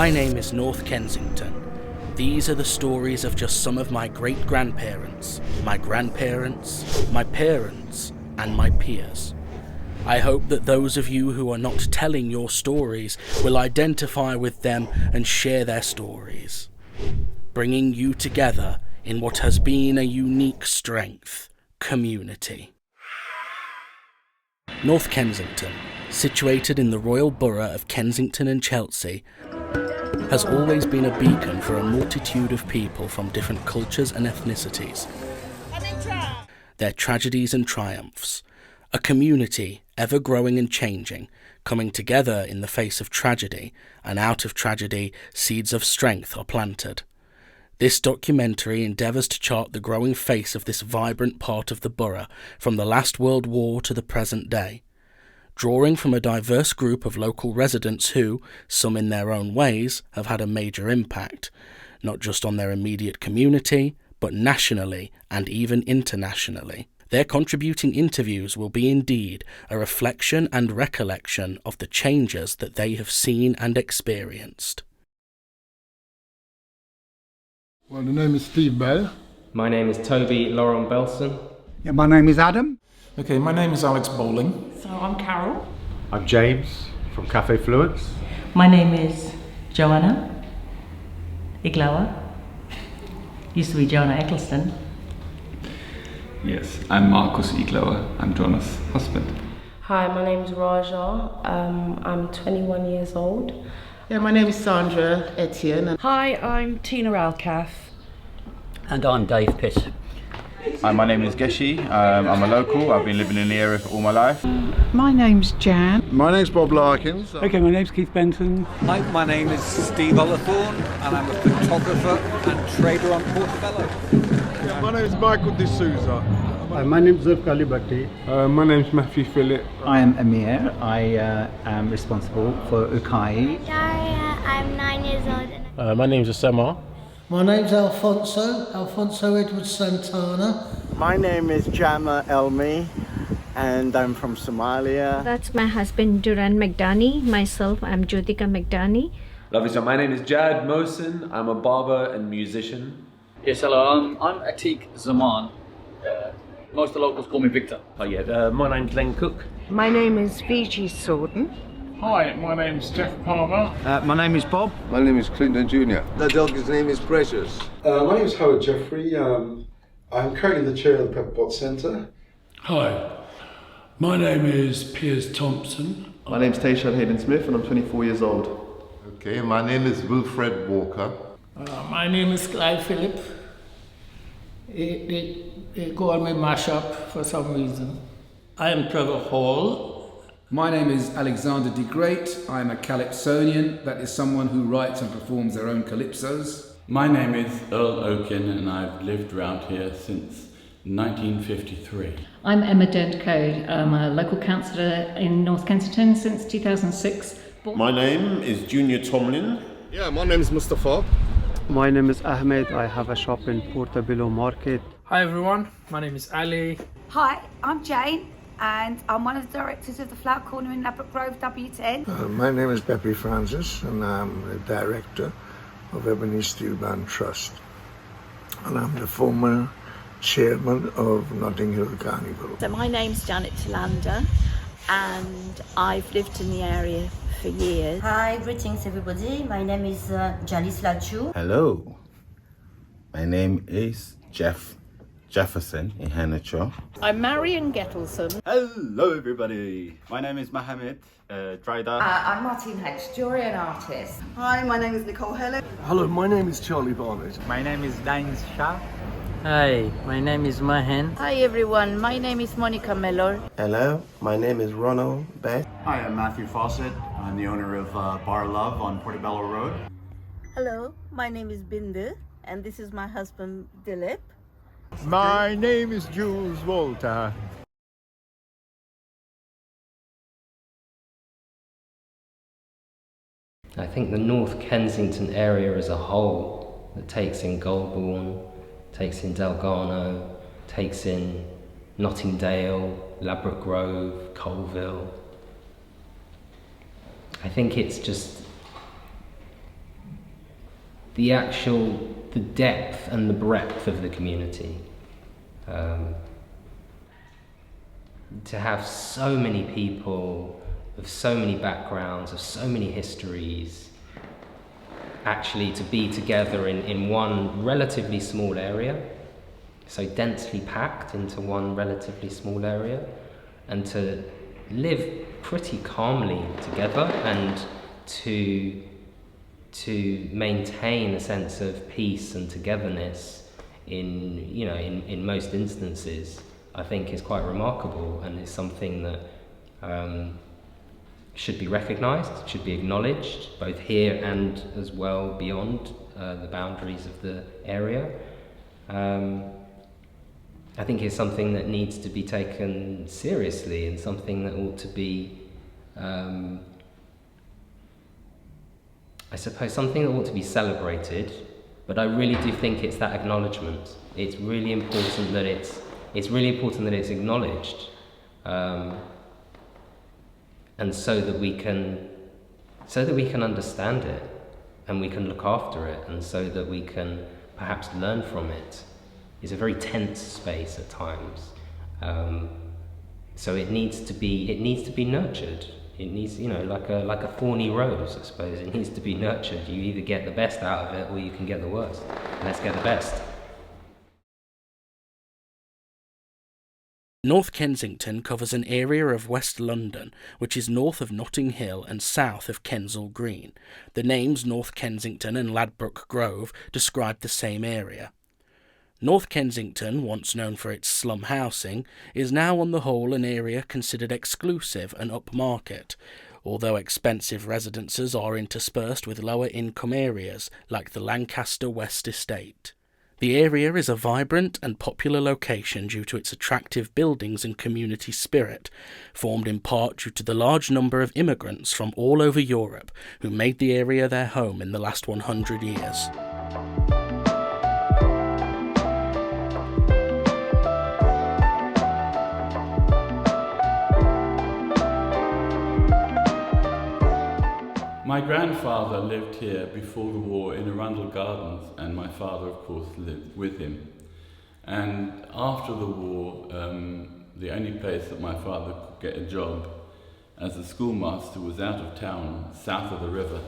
My name is North Kensington. These are the stories of just some of my great-grandparents, my grandparents, my parents, and my peers. I hope that those of you who are not telling your stories will identify with them and share their stories, bringing you together in what has been a unique strength: community. North Kensington, situated in the Royal Borough of Kensington and Chelsea, has always been a beacon for a multitude of people from different cultures and ethnicities. Their tragedies and triumphs, a community ever growing and changing, coming together in the face of tragedy, and out of tragedy, seeds of strength are planted. This documentary endeavours to chart the growing face of this vibrant part of the borough from the last World War to the present day, drawing from a diverse group of local residents who, some in their own ways, have had a major impact, not just on their immediate community, but nationally and even internationally. Their contributing interviews will be indeed a reflection and recollection of the changes that they have seen and experienced. Well, the name is Steve Bell. My name is Toby Lauren Belson. Yeah, my name is Adam. Okay, my name is Alex Bowling. So I'm Carol. I'm James from Cafe Fluence. My name is Joanna Iglawa. Used to be Joanna Eccleston. Yes, I'm Marcus Iglawa. I'm Jonas' husband. Hi, my name is Raja. I'm 21 years old. Yeah, my name is Sandra Etienne. Hi, I'm Tina Alcath. And I'm Dave Pitt. Hi, my name is Geshi. I'm a local. I've been living in the area for all my life. My name's Jan. My name's Bob Larkins. Okay, my name's Keith Benton. Hi, my name is Steve Olithorne and I'm a photographer and trader on Portobello. Yeah, my name is Michael D'Souza. My name is Zulf Bhatti. My name is Matthew Phillip. I am Amir. I am responsible for Ukai. Daria, I'm 9 years old. My name is Asema. My name's Alfonso Edwards Santana. My name is Jama Elmi and I'm from Somalia. That's my husband Duran Magdani. Myself, I'm Jyotika Magdani. Lovely. So my name is Jad Mohsen. I'm a barber and musician. Yes, hello. I'm Atiq Zaman. Most of the locals call me Victor. Oh yeah, my name's Len Cook. My name is Fiji Sorden. Hi, my name's Jeff Palmer. My name is Bob. My name is Clinton Jr. The dog's name is Precious. My name is Howard Jeffrey. I'm currently the chair of the Pepperbot Centre. Hi, my name is Piers Thompson. My name's Tayshan Hayden Smith and I'm 24 years old. Okay, my name is Wilfred Walker. My name is Clive Phillip. They call me Mashup for some reason. I am Trevor Hall. My name is Alexander de Great. I am a calypsonian, that is someone who writes and performs their own calypsos. My name is Earl Oaken and I've lived around here since 1953. I'm Emma Dent Code. I'm a local councillor in North Kensington since 2006. My name is Junior Tomlin. Yeah, my name is Mustafa. My name is Ahmed. I have a shop in Portobello Market. Hi everyone, my name is Ali. Hi, I'm Jane and I'm one of the directors of the Flower Corner in Ladbroke Grove W10. My name is Pepe Francis and I'm the director of Ebony Steel Band Trust. And I'm the former chairman of Notting Hill Carnival. So my name's Janet Tillander and I've lived in the area for years. Hi, greetings everybody. My name is Jalis Lachu. Hello, my name is Jefferson in Hennicho. I'm Marion Gettelson. Hello everybody, my name is Mohammed Dryda. I'm Martine Hedge, jury and artist. Hi, my name is Nicole Heller. Hello, my name is Charlie Barnett. My name is Dains Shah. Hi, my name is Mahen. Hi everyone, my name is Monica Mellor. Hello, my name is Ronald Beth. Hi, I'm Matthew Fawcett. I'm the owner of Bar Love on Portobello Road. Hello, my name is Bindu and this is my husband Dilip. My name is Jules Walter. I think the North Kensington area as a whole, that takes in Goulburn, takes in Delgano, takes in Nottingdale, Ladbroke Grove, Colville. I think it's just the depth and the breadth of the community. To have so many people of so many backgrounds, of so many histories, actually to be together in one relatively small area, so densely packed into one relatively small area, and to live pretty calmly together and to maintain a sense of peace and togetherness in most instances, I think is quite remarkable, and is something that should be recognised, should be acknowledged, both here and as well beyond the boundaries of the area. I think it's something that needs to be taken seriously, and something that ought to be, I suppose, something that ought to be celebrated. But I really do think it's that acknowledgement. It's really important that it's acknowledged, and so that we can understand it, and we can look after it, and so that we can perhaps learn from it. It's a very tense space at times, so it needs to be nurtured. It needs, like a thorny rose, I suppose. It needs to be nurtured. You either get the best out of it, or you can get the worst. Let's get the best. North Kensington covers an area of West London which is north of Notting Hill and south of Kensal Green. The names North Kensington and Ladbroke Grove describe the same area. North Kensington, once known for its slum housing, is now on the whole an area considered exclusive and upmarket, although expensive residences are interspersed with lower income areas like the Lancaster West Estate. The area is a vibrant and popular location due to its attractive buildings and community spirit, formed in part due to the large number of immigrants from all over Europe who made the area their home in the last 100 years. My grandfather lived here before the war in Arundel Gardens, and my father, of course, lived with him. And after the war, the only place that my father could get a job as a schoolmaster was out of town, south of the river.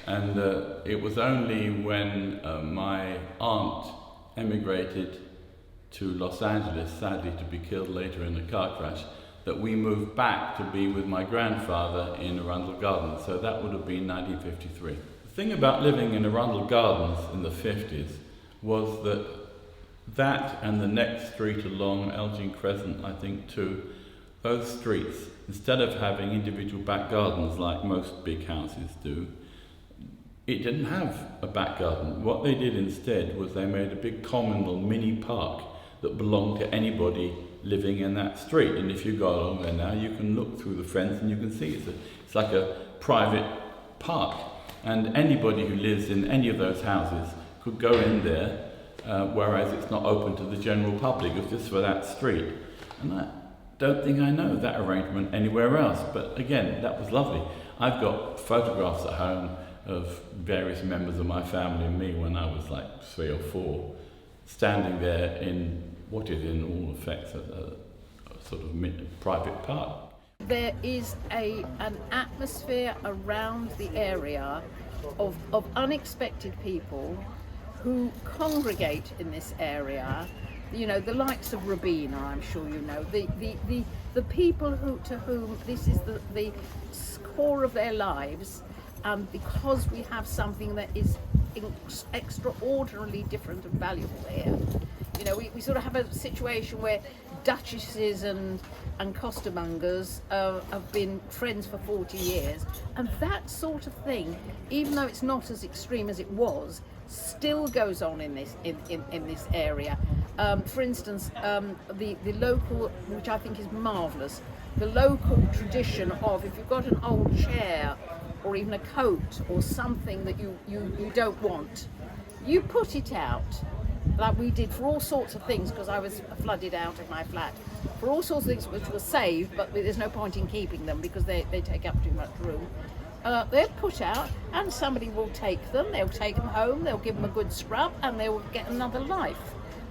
And it was only when my aunt emigrated to Los Angeles, sadly to be killed later in a car crash, that we moved back to be with my grandfather in Arundel Gardens. So that would have been 1953. The thing about living in Arundel Gardens in the 50s was that and the next street along Elgin Crescent, I think too, those streets, instead of having individual back gardens like most big houses do, it didn't have a back garden. What they did instead was they made a big communal mini park that belonged to anybody living in that street. And if you go along there now, you can look through the fence and you can see it's like a private park. And anybody who lives in any of those houses could go in there, whereas it's not open to the general public. It's just for that street. And I don't think I know that arrangement anywhere else. But again, that was lovely. I've got photographs at home of various members of my family and me when I was like 3 or 4, standing there in what is in all effects a sort of private park. There is an atmosphere around the area of unexpected people who congregate in this area. You know, the likes of Rabina, I'm sure you know, the people to whom this is the core of their lives, because we have something that is extraordinarily different and valuable here. You know, we sort of have a situation where duchesses and costermongers have been friends for 40 years, and that sort of thing, even though it's not as extreme as it was, still goes on in this area. For instance, the local, which I think is marvellous, the local tradition of, if you've got an old chair or even a coat or something that you don't want, you put it out, like we did for all sorts of things, because I was flooded out of my flat, for all sorts of things which were saved, but there's no point in keeping them because they take up too much room. they're put out and somebody will take them, they'll take them home, they'll give them a good scrub and they'll get another life.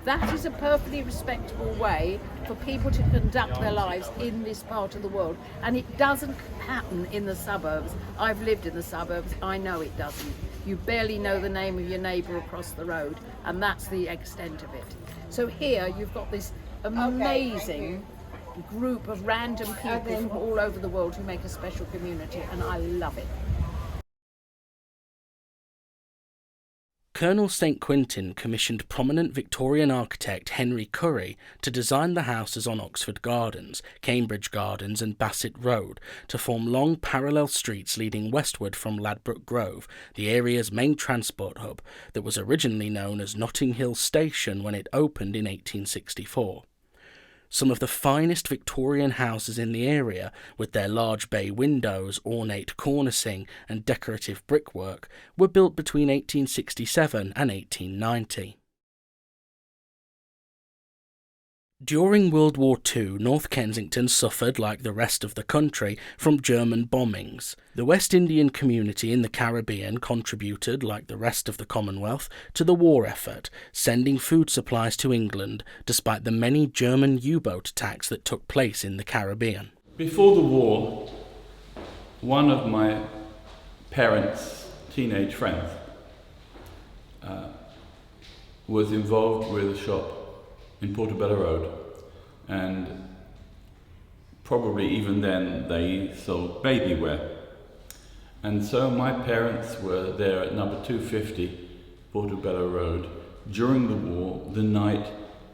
That is a perfectly respectable way for people to conduct their lives in this part of the world. And it doesn't happen in the suburbs. I've lived in the suburbs, I know it doesn't. You barely know the name of your neighbour across the road, and that's the extent of it. So here you've got this amazing group of random people from all over the world who make a special community, and I love it. Colonel St Quintin commissioned prominent Victorian architect Henry Currie to design the houses on Oxford Gardens, Cambridge Gardens and Bassett Road to form long parallel streets leading westward from Ladbroke Grove, the area's main transport hub that was originally known as Notting Hill Station when it opened in 1864. Some of the finest Victorian houses in the area, with their large bay windows, ornate cornicing and decorative brickwork, were built between 1867 and 1890. During World War II, North Kensington suffered, like the rest of the country, from German bombings. The West Indian community in the Caribbean contributed, like the rest of the Commonwealth, to the war effort, sending food supplies to England despite the many German U-boat attacks that took place in the Caribbean. Before the war, one of my parents' teenage friends was involved with a shop in Portobello Road, and probably even then they sold baby wear. And so my parents were there at number 250 Portobello Road during the war, the night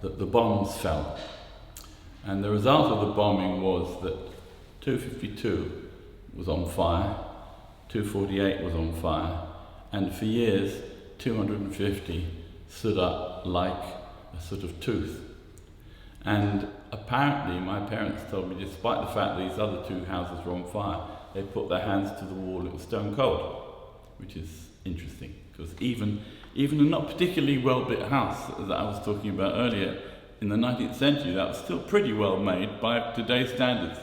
that the bombs fell. And the result of the bombing was that 252 was on fire, 248 was on fire, and for years 250 stood up like a sort of tooth. And apparently my parents told me, despite the fact that these other two houses were on fire, they put their hands to the wall, it was stone cold, which is interesting, because even a not particularly well-built house that I was talking about earlier in the 19th century, that was still pretty well made by today's standards.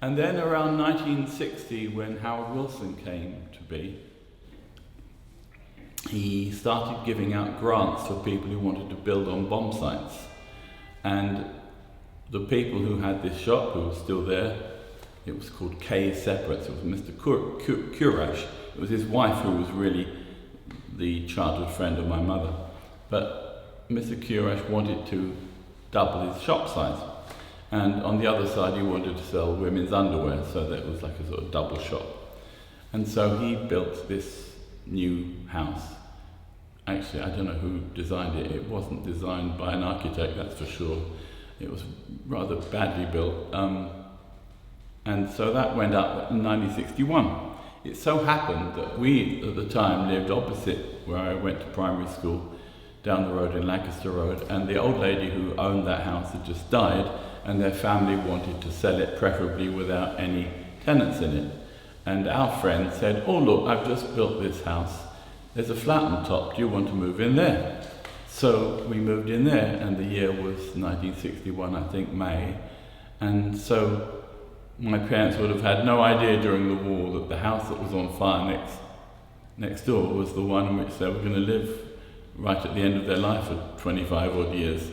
And then around 1960, when Howard Wilson came to be, he started giving out grants for people who wanted to build on bomb sites. And the people who had this shop, who was still there, it was called K's Separates, it was Mr. Kurash. It was his wife who was really the childhood friend of my mother. But Mr. Kurash wanted to double his shop size. And on the other side, he wanted to sell women's underwear, so that it was like a sort of double shop. And so he built this new house. Actually, I don't know who designed it. It wasn't designed by an architect, that's for sure. It was rather badly built. And so that went up in 1961. It so happened that we, at the time, lived opposite where I went to primary school, down the road in Lancaster Road, and the old lady who owned that house had just died, and their family wanted to sell it, preferably without any tenants in it. And our friend said, "Oh look, I've just built this house. There's a flat on top, do you want to move in there?" So we moved in there, and the year was 1961, I think, May. And so my parents would have had no idea during the war that the house that was on fire next door was the one in which they were going to live right at the end of their life for 25 odd years.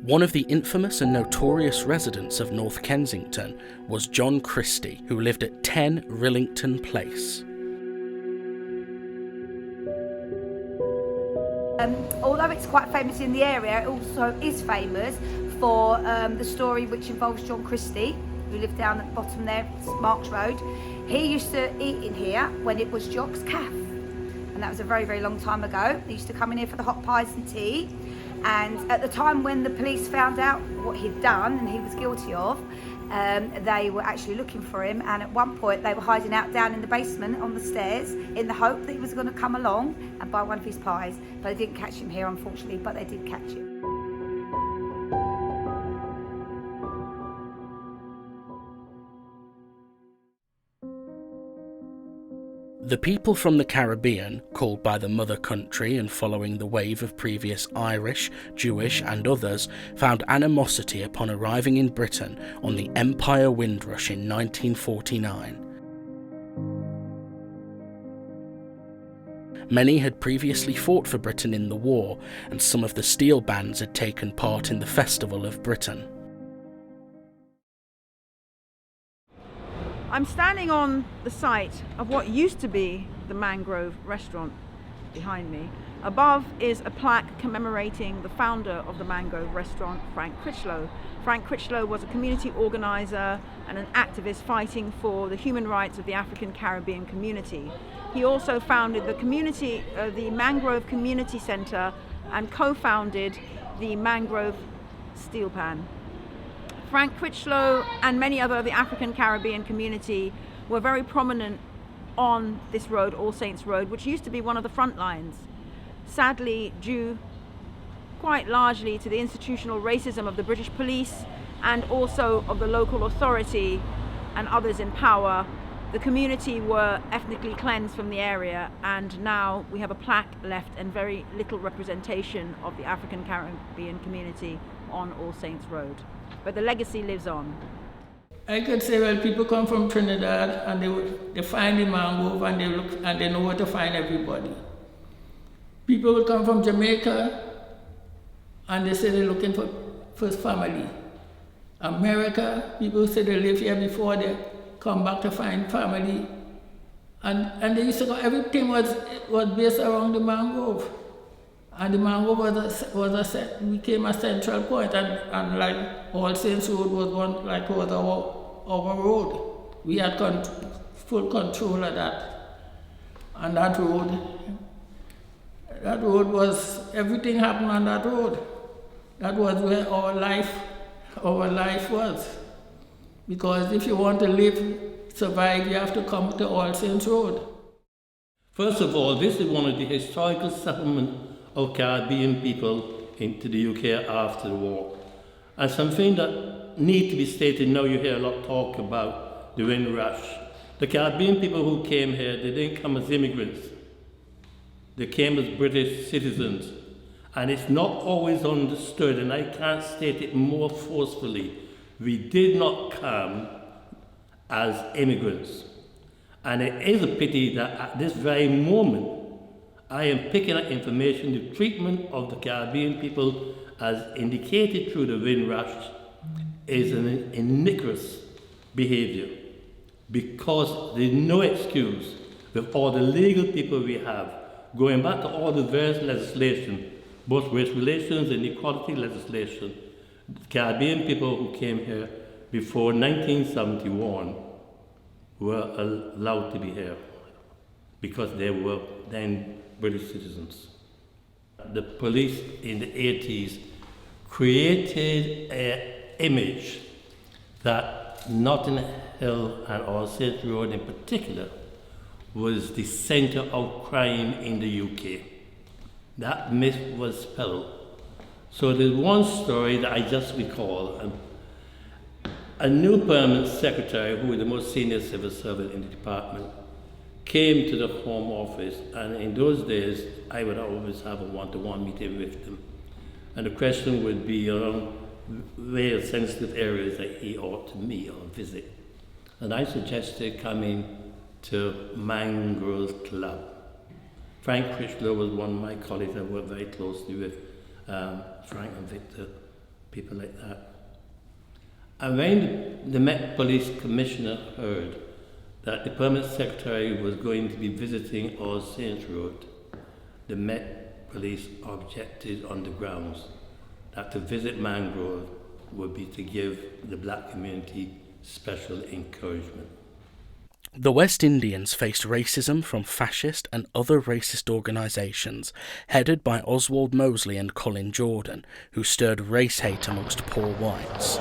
One of the infamous and notorious residents of North Kensington was John Christie, who lived at 10 Rillington Place. Although it's quite famous in the area, it also is famous for the story which involves John Christie, who lived down at the bottom there, Marks Road. He used to eat in here when it was Jock's Caff, and that was a very, very long time ago. He used to come in here for the hot pies and tea. And at the time when the police found out what he'd done and he was guilty of, they were actually looking for him, and at one point they were hiding out down in the basement on the stairs in the hope that he was going to come along and buy one of his pies. But they didn't catch him here, unfortunately, but they did catch him. The people from the Caribbean, called by the mother country and following the wave of previous Irish, Jewish and others, found animosity upon arriving in Britain on the Empire Windrush in 1949. Many had previously fought for Britain in the war, and some of the steel bands had taken part in the Festival of Britain. I'm standing on the site of what used to be the Mangrove restaurant behind me. Above is a plaque commemorating the founder of the Mangrove restaurant, Frank Critchlow. Frank Critchlow was a community organizer and an activist fighting for the human rights of the African Caribbean community. He also founded the Mangrove Community Centre and co-founded the Mangrove Steel Pan. Frank Critchlow and many other of the African Caribbean community were very prominent on this road, All Saints Road, which used to be one of the front lines. Sadly, due quite largely to the institutional racism of the British police and also of the local authority and others in power, the community were ethnically cleansed from the area, and now we have a plaque left and very little representation of the African Caribbean community on All Saints Road. But the legacy lives on. I could say, well, people come from Trinidad and they find the mangrove and they look and they know where to find everybody. People will come from Jamaica and they say they're looking for first family. America, people say they live here before they come back to find family. And they used to go, everything was based around the mangrove. And the mangrove became a central point, and like All Saints Road was our road. We had full control of that. And that road was, everything happened on that road. That was where our life was. Because if you want to survive, you have to come to All Saints Road. First of all, this is one of the historical settlements of Caribbean people into the UK after the war. And something that needs to be stated now, you hear a lot talk about the Windrush. The Caribbean people who came here, they didn't come as immigrants. They came as British citizens. And it's not always understood, and I can't state it more forcefully, we did not come as immigrants. And it is a pity that at this very moment, I am picking up information, the treatment of the Caribbean people as indicated through the Windrush is an iniquitous behavior, because there's no excuse with all the legal people we have, going back to all the various legislation, both race relations and equality legislation. The Caribbean people who came here before 1971 were allowed to be here because they were then British citizens. The police in the 80s created an image that Notting Hill and All Saints Road in particular was the centre of crime in the UK. That myth was spelled. So there's one story that I just recall. A new permanent secretary, who was the most senior civil servant in the department, came to the Home Office, and in those days I would always have a one-to-one meeting with them. And the question would be around very sensitive areas that he ought to meet or visit. And I suggested coming to Mangrove Club. Frank Critchlow was one of my colleagues I worked very closely with, Frank and Victor, people like that. And when the Met Police Commissioner heard that the permanent secretary was going to be visiting All Saints Road, the Met Police objected on the grounds that to visit Mangrove would be to give the black community special encouragement. The West Indians faced racism from fascist and other racist organisations, headed by Oswald Mosley and Colin Jordan, who stirred race hate amongst poor whites.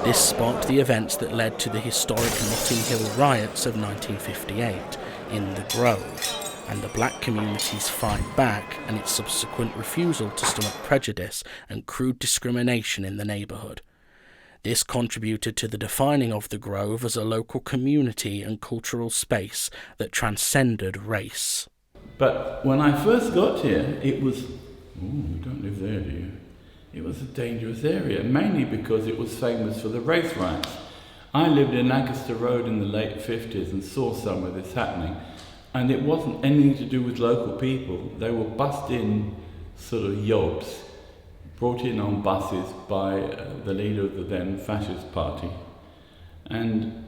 This sparked the events that led to the historic Notting Hill riots of 1958 in the Grove, and the black community's fight back and its subsequent refusal to stomach prejudice and crude discrimination in the neighbourhood. This contributed to the defining of the Grove as a local community and cultural space that transcended race. But when I first got here, it was, you don't live there, do you? It was a dangerous area, mainly because it was famous for the race riots. I lived in Lancaster Road in the late 50s and saw some of this happening, and it wasn't anything to do with local people. They were bussed in sort of yobs, brought in on buses by the leader of the then fascist party. And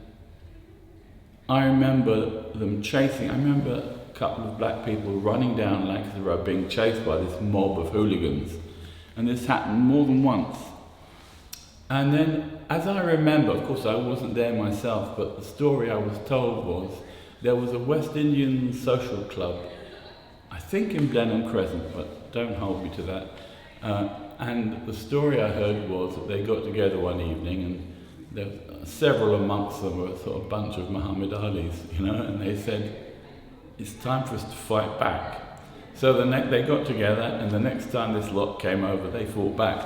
I remember them chasing, I remember a couple of black people running down Lancaster Road being chased by this mob of hooligans. And this happened more than once. And then, as I remember, of course I wasn't there myself, but the story I was told was there was a West Indian social club, I think in Blenheim Crescent, but don't hold me to that. And the story I heard was that they got together one evening, and there, several amongst them were a sort of bunch of Muhammad Alis, you know, and they said, it's time for us to fight back. So they got together, and the next time this lot came over, they fought back.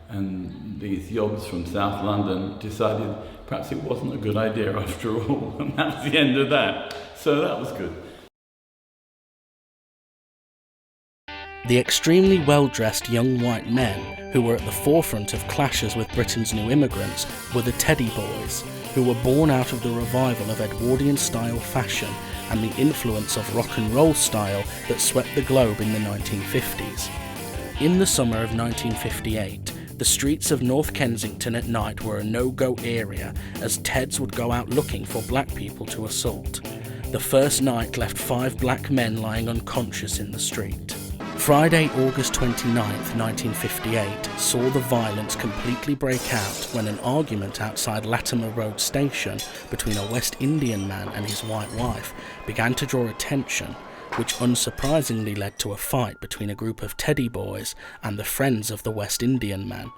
And these yobs from South London decided perhaps it wasn't a good idea after all, and that was the end of that. So that was good. The extremely well-dressed young white men who were at the forefront of clashes with Britain's new immigrants were the Teddy Boys, who were born out of the revival of Edwardian-style fashion and the influence of rock and roll style that swept the globe in the 1950s. In the summer of 1958, the streets of North Kensington at night were a no-go area, as Teds would go out looking for black people to assault. The first night left 5 black men lying unconscious in the street. Friday, August 29, 1958, saw the violence completely break out when an argument outside Latimer Road station between a West Indian man and his white wife began to draw attention, which unsurprisingly led to a fight between a group of Teddy Boys and the friends of the West Indian man.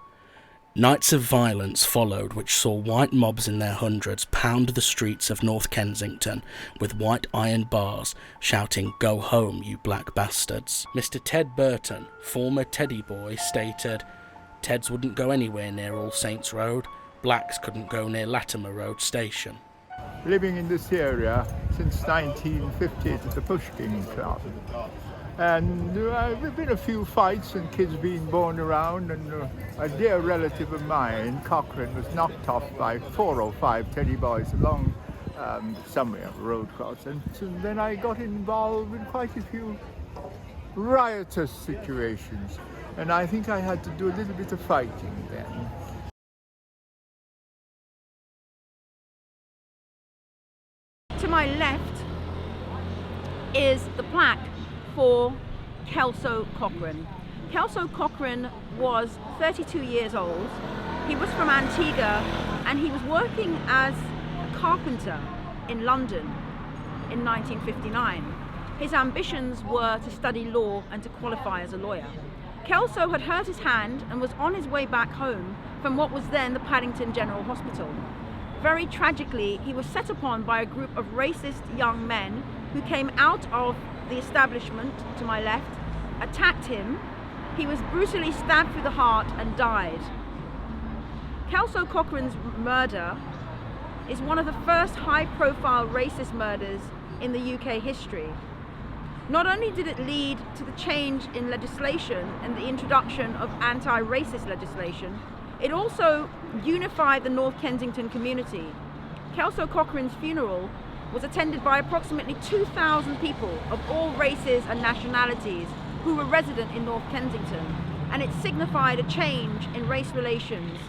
Nights of violence followed, which saw white mobs in their hundreds pound the streets of North Kensington with white iron bars, shouting, "Go home, you black bastards." Mr. Ted Burton, former Teddy Boy, stated, "Teds wouldn't go anywhere near All Saints Road. Blacks couldn't go near Latimer Road station." Living in this area since 1950 at the Pushkin Club. And there've been a few fights and kids being born around, and a dear relative of mine, Cochrane, was knocked off by 4 or 5 Teddy Boys along somewhere, road cross. And so then I got involved in quite a few riotous situations. And I think I had to do a little bit of fighting then. To my left is the plaque for Kelso Cochrane. Kelso Cochrane was 32 years old. He was from Antigua, and he was working as a carpenter in London in 1959. His ambitions were to study law and to qualify as a lawyer. Kelso had hurt his hand and was on his way back home from what was then the Paddington General Hospital. Very tragically, he was set upon by a group of racist young men who came out of the establishment to my left, attacked him. He was brutally stabbed through the heart and died. Kelso Cochrane's murder is one of the first high-profile racist murders in the UK history. Not only did it lead to the change in legislation and the introduction of anti-racist legislation, it also unified the North Kensington community. Kelso Cochrane's funeral was attended by approximately 2,000 people of all races and nationalities who were resident in North Kensington, and it signified a change in race relations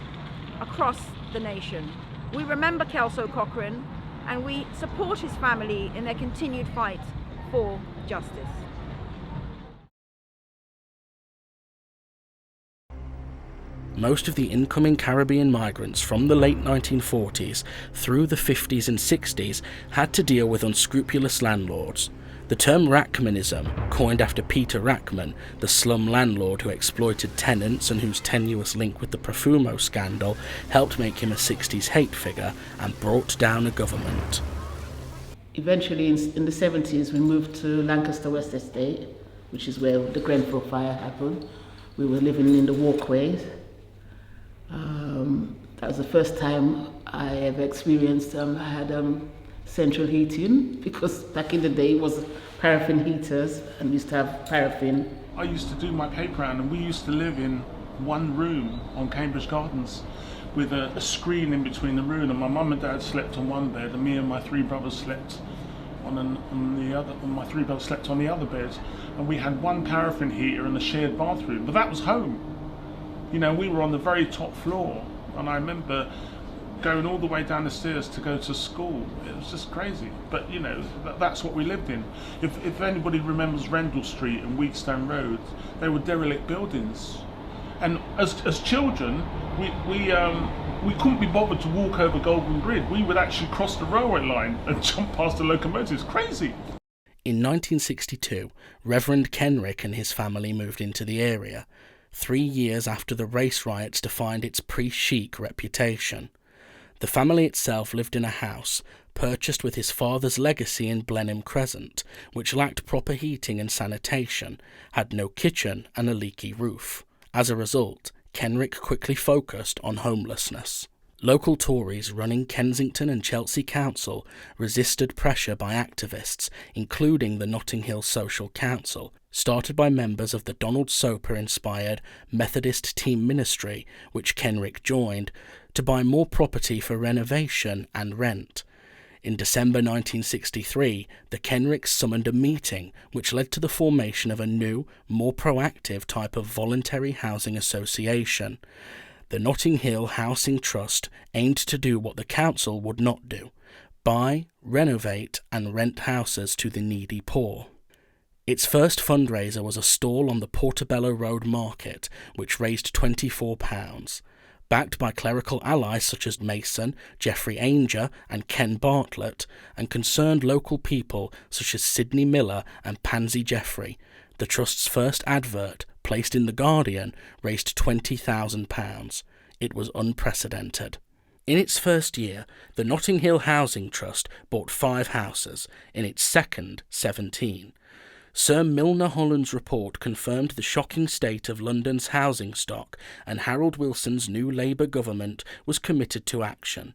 across the nation. We remember Kelso Cochrane, and we support his family in their continued fight for justice. Most of the incoming Caribbean migrants from the late 1940s through the 50s and 60s had to deal with unscrupulous landlords. The term Rachmanism, coined after Peter Rachman, the slum landlord who exploited tenants and whose tenuous link with the Profumo scandal helped make him a 60s hate figure and brought down a government. Eventually, in the 70s, we moved to Lancaster West Estate, which is where the Grenfell fire happened. We were living in the walkways. That was the first time I ever experienced, I had central heating, because back in the day it was paraffin heaters and we used to have paraffin. I used to do my paper round and we used to live in one room on Cambridge Gardens with a screen in between the room, and my mum and dad slept on one bed and me and my three brothers slept on the other, and my three brothers slept on the other bed, and we had one paraffin heater and a shared bathroom, but that was home. You know, we were on the very top floor, and I remember going all the way down the stairs to go to school. It was just crazy, but you know, that's what we lived in. If anybody remembers Rendell Street and Wheatstone Road, they were derelict buildings. And as children, we couldn't be bothered to walk over Golden Bridge. We would actually cross the railway line and jump past the locomotives. Crazy. In 1962, Reverend Kenrick and his family moved into the area, 3 years after the race riots defined its pre-chic reputation. The family itself lived in a house purchased with his father's legacy in Blenheim Crescent, which lacked proper heating and sanitation, had no kitchen and a leaky roof. As a result, Kenrick quickly focused on homelessness. Local Tories running Kensington and Chelsea Council resisted pressure by activists, including the Notting Hill Social Council, started by members of the Donald Soper-inspired Methodist Team Ministry, which Kenrick joined, to buy more property for renovation and rent. In December 1963, the Kenricks summoned a meeting which led to the formation of a new, more proactive type of voluntary housing association. The Notting Hill Housing Trust aimed to do what the council would not do: buy, renovate and rent houses to the needy poor. Its first fundraiser was a stall on the Portobello Road market, which raised £24. Backed by clerical allies such as Mason, Geoffrey Ainger and Ken Bartlett, and concerned local people such as Sidney Miller and Pansy Jeffrey, the Trust's first advert, placed in The Guardian, raised £20,000. It was unprecedented. In its first year, the Notting Hill Housing Trust bought 5 houses, in its second, 17. Sir Milner Holland's report confirmed the shocking state of London's housing stock, and Harold Wilson's new Labour government was committed to action.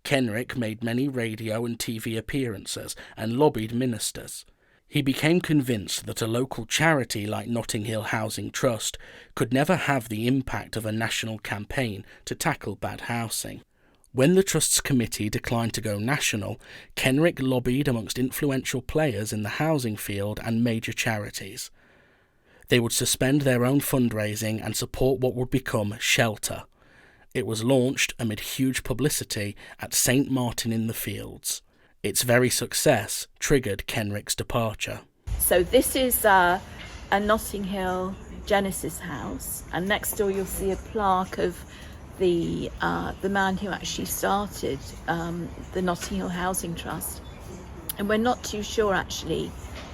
Kenrick made many radio and TV appearances and lobbied ministers. He became convinced that a local charity like Notting Hill Housing Trust could never have the impact of a national campaign to tackle bad housing. When the Trust's committee declined to go national, Kenrick lobbied amongst influential players in the housing field and major charities. They would suspend their own fundraising and support what would become Shelter. It was launched amid huge publicity at St Martin in the Fields. Its very success triggered Kenrick's departure. So this is a Notting Hill Genesis house, and next door you'll see a plaque of the man who actually started the Notting Hill Housing Trust. And we're not too sure actually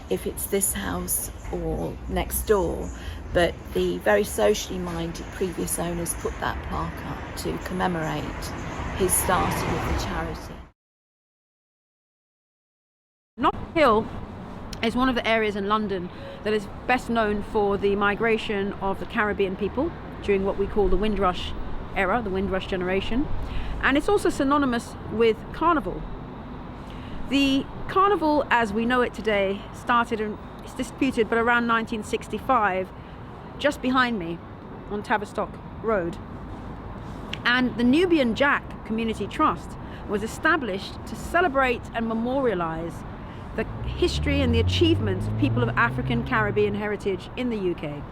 if it's this house or next door, but the very socially minded previous owners put that plaque up to commemorate his starting of the charity. Notting Hill is one of the areas in London that is best known for the migration of the Caribbean people during what we call the Windrush era, the Windrush generation, and it's also synonymous with Carnival. The Carnival as we know it today started, and it's disputed, but around 1965, just behind me on Tavistock Road. And the Nubian Jack Community Trust was established to celebrate and memorialise the history and the achievements of people of African Caribbean heritage in the UK.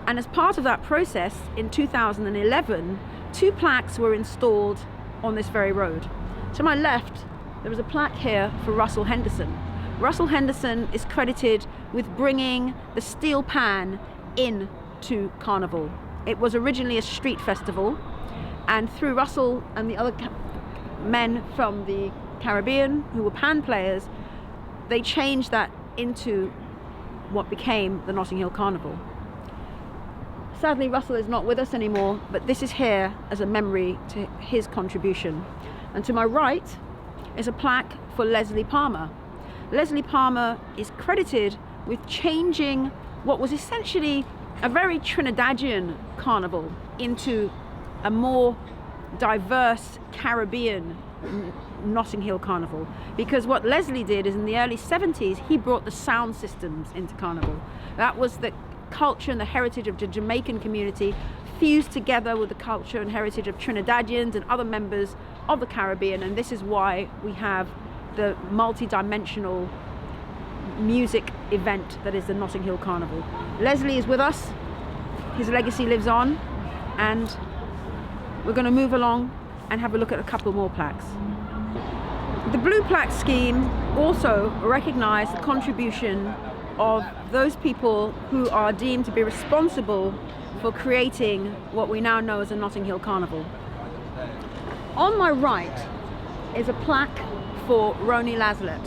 And as part of that process, in 2011, 2 plaques were installed on this very road. To my left, there was a plaque here for Russell Henderson. Russell Henderson is credited with bringing the steel pan into Carnival. It was originally a street festival, and through Russell and the other men from the Caribbean who were pan players, they changed that into what became the Notting Hill Carnival. Sadly, Russell is not with us anymore, but this is here as a memory to his contribution. And to my right is a plaque for Leslie Palmer. Leslie Palmer is credited with changing what was essentially a very Trinidadian carnival into a more diverse Caribbean Notting Hill Carnival, because what Leslie did is in the early 70s he brought the sound systems into Carnival. That was the culture and the heritage of the Jamaican community fused together with the culture and heritage of Trinidadians and other members of the Caribbean, and this is why we have the multi-dimensional music event that is the Notting Hill Carnival. Leslie is with us, his legacy lives on, and we're going to move along and have a look at a couple more plaques. The Blue Plaque Scheme also recognised the contribution of those people who are deemed to be responsible for creating what we now know as the Notting Hill Carnival. On my right is a plaque for Roni Laslett.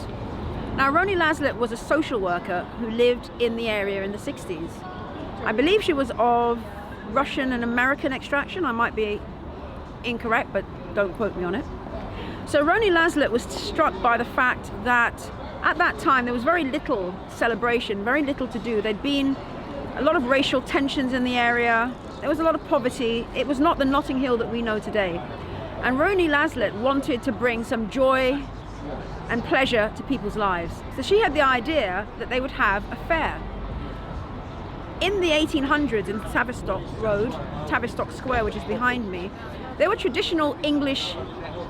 Now, Roni Laslett was a social worker who lived in the area in the 60s. I believe she was of Russian and American extraction. I might be incorrect, but don't quote me on it. So Roni Laslett was struck by the fact that at that time there was very little celebration, very little to do. There'd been a lot of racial tensions in the area. There was a lot of poverty. It was not the Notting Hill that we know today. And Roni Laslett wanted to bring some joy and pleasure to people's lives. So she had the idea that they would have a fair. In the 1800s in Tavistock Road, Tavistock Square, which is behind me, there were traditional English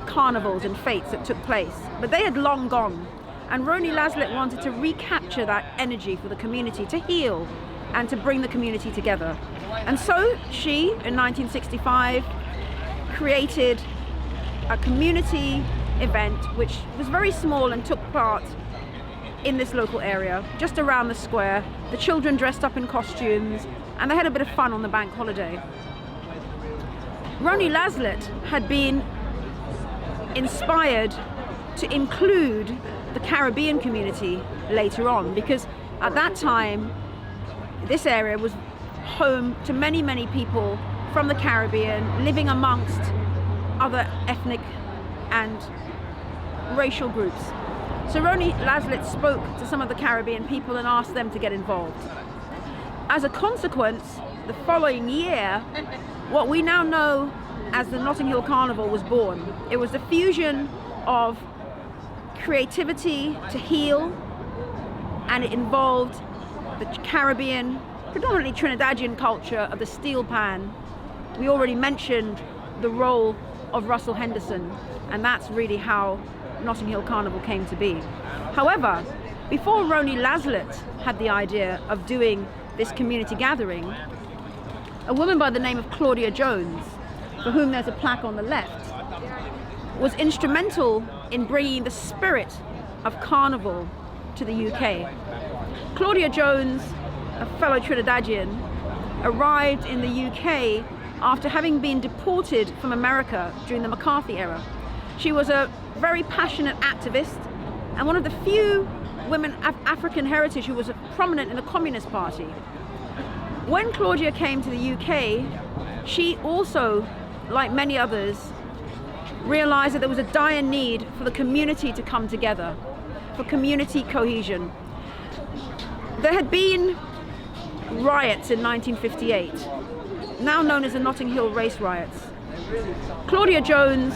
carnivals and fetes that took place, but they had long gone. And Roni Laslett wanted to recapture that energy for the community, to heal and to bring the community together. And so she, in 1965, created a community event which was very small and took part in this local area, just around the square. The children dressed up in costumes and they had a bit of fun on the bank holiday. Roni Laslett had been inspired to include the Caribbean community later on, because at that time this area was home to many, many people from the Caribbean living amongst other ethnic and racial groups. So Roni Laslett spoke to some of the Caribbean people and asked them to get involved. As a consequence, the following year, what we now know as the Notting Hill Carnival was born. It was the fusion of creativity to heal, and it involved the Caribbean, predominantly Trinidadian culture of the steel pan. We already mentioned the role of Russell Henderson, and that's really how Notting Hill Carnival came to be. However, before Roni Laslett had the idea of doing this community gathering, a woman by the name of Claudia Jones, for whom there's a plaque on the left, was instrumental in bringing the spirit of carnival to the UK. Claudia Jones, a fellow Trinidadian, arrived in the UK after having been deported from America during the McCarthy era. She was a very passionate activist and one of the few women of African heritage who was prominent in the Communist Party. When Claudia came to the UK, she also, like many others, realized that there was a dire need for the community to come together, for community cohesion. There had been riots in 1958, now known as the Notting Hill Race Riots. Claudia Jones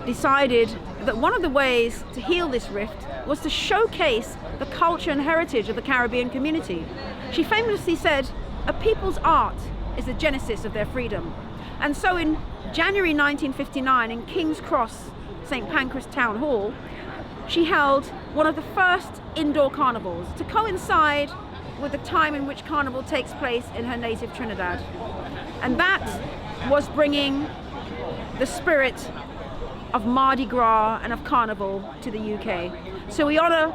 decided that one of the ways to heal this rift was to showcase the culture and heritage of the Caribbean community. She famously said, "A people's art is the genesis of their freedom." And so in January 1959 in King's Cross, St. Pancras Town Hall, she held one of the first indoor carnivals to coincide with the time in which carnival takes place in her native Trinidad. And that was bringing the spirit of Mardi Gras and of carnival to the UK. So we honour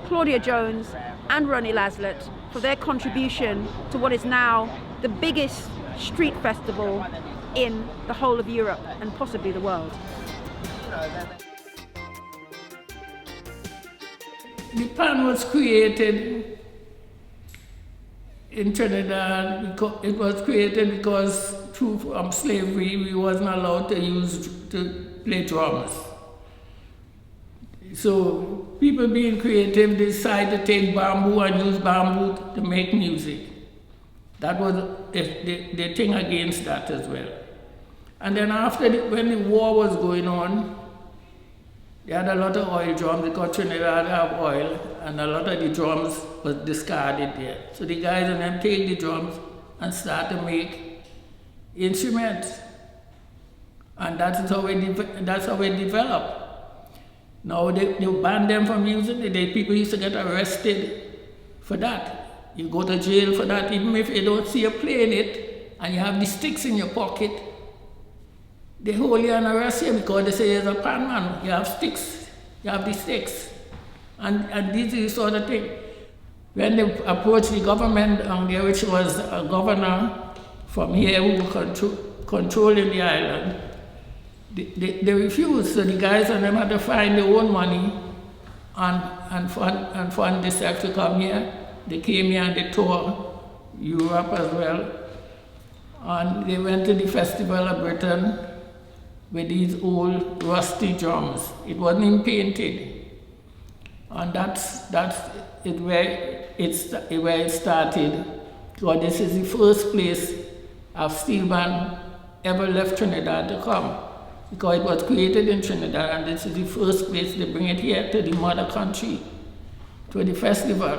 Claudia Jones and Roni Laslett for their contribution to what is now the biggest street festival in the whole of Europe and possibly the world. The pan was created in Trinidad. It was created because through slavery we wasn't allowed to play drums. So people being creative decided to take bamboo and use bamboo to make music. That was the thing against that as well. And then after, when the war was going on, they had a lot of oil drums because Trinidad have oil, and a lot of the drums was discarded there. So the guys and them take the drums and start to make instruments. And that's how it developed. Now they ban them from using it. People used to get arrested for that. You go to jail for that, even if you don't see you playing it, and you have the sticks in your pocket. They hold you and arrest you because they say you're a pan man. You have sticks. You have the sticks. And this is the sort of thing. When they approached the government there, which was a governor from here who was controlling the island, they refused. So the guys and them had to find their own money and fund this to come here. They came here and they toured Europe as well. And they went to the Festival of Britain with these old rusty drums. It wasn't even painted. And that's where it started. So this is the first place a steel band ever left Trinidad to come. Because it was created in Trinidad, and this is the first place they bring it here to the mother country, to the festival.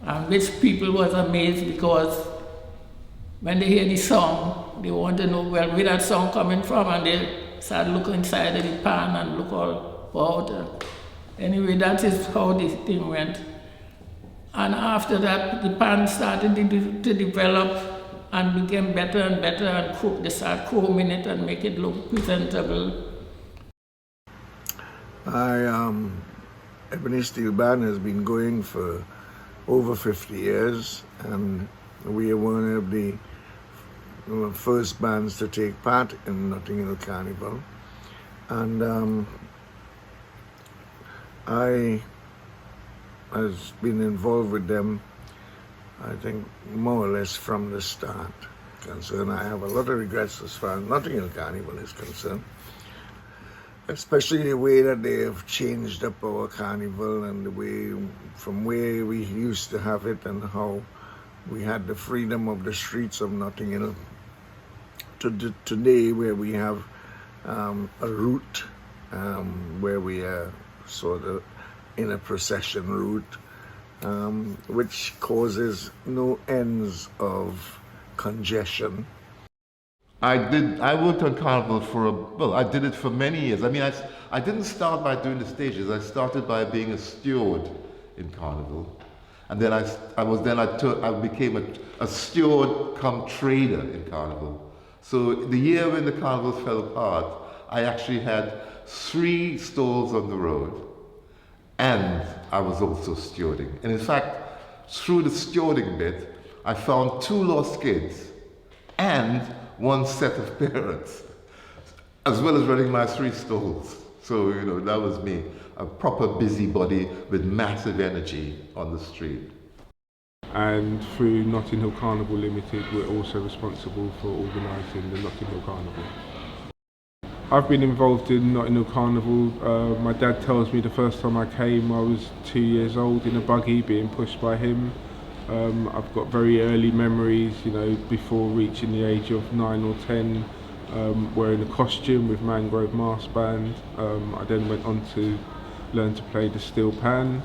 And which people was amazed because when they hear the song, they want to know, well, where that song coming from, and they start looking inside of the pan and look all about. Anyway, that is how this thing went. And after that, the pan started to develop and became better and better, and they start chroming it and make it look presentable. Ebony Steel Band has been going for over 50 years, and we are one of the first bands to take part in Notting Hill Carnival. And I has been involved with them, I think, more or less from the start. And I have a lot of regrets as far as Notting Hill Carnival is concerned, especially the way that they have changed up our carnival and the way from where we used to have it and how we had the freedom of the streets of Notting Hill to today, where we have a route where we are sort of in a procession route, which causes no ends of congestion. I worked on Carnival I did it for many years. I mean, I didn't start by doing the stages. I started by being a steward in Carnival. And then I became a steward come trader in Carnival. So the year when the Carnival fell apart, I actually had 3 stalls on the road, and I was also stewarding. And in fact, through the stewarding bit, I found 2 lost kids and 1 set of parents, as well as running my 3 stalls. So, you know, that was me, a proper busybody with massive energy on the street. And through Notting Hill Carnival Limited, we're also responsible for organising the Notting Hill Carnival. I've been involved in Notting Hill Carnival. My dad tells me the first time I came, I was 2 years old in a buggy being pushed by him. I've got very early memories, you know, before reaching the age of 9 or 10, wearing a costume with Mangrove Mass Band. I then went on to learn to play the steel pan,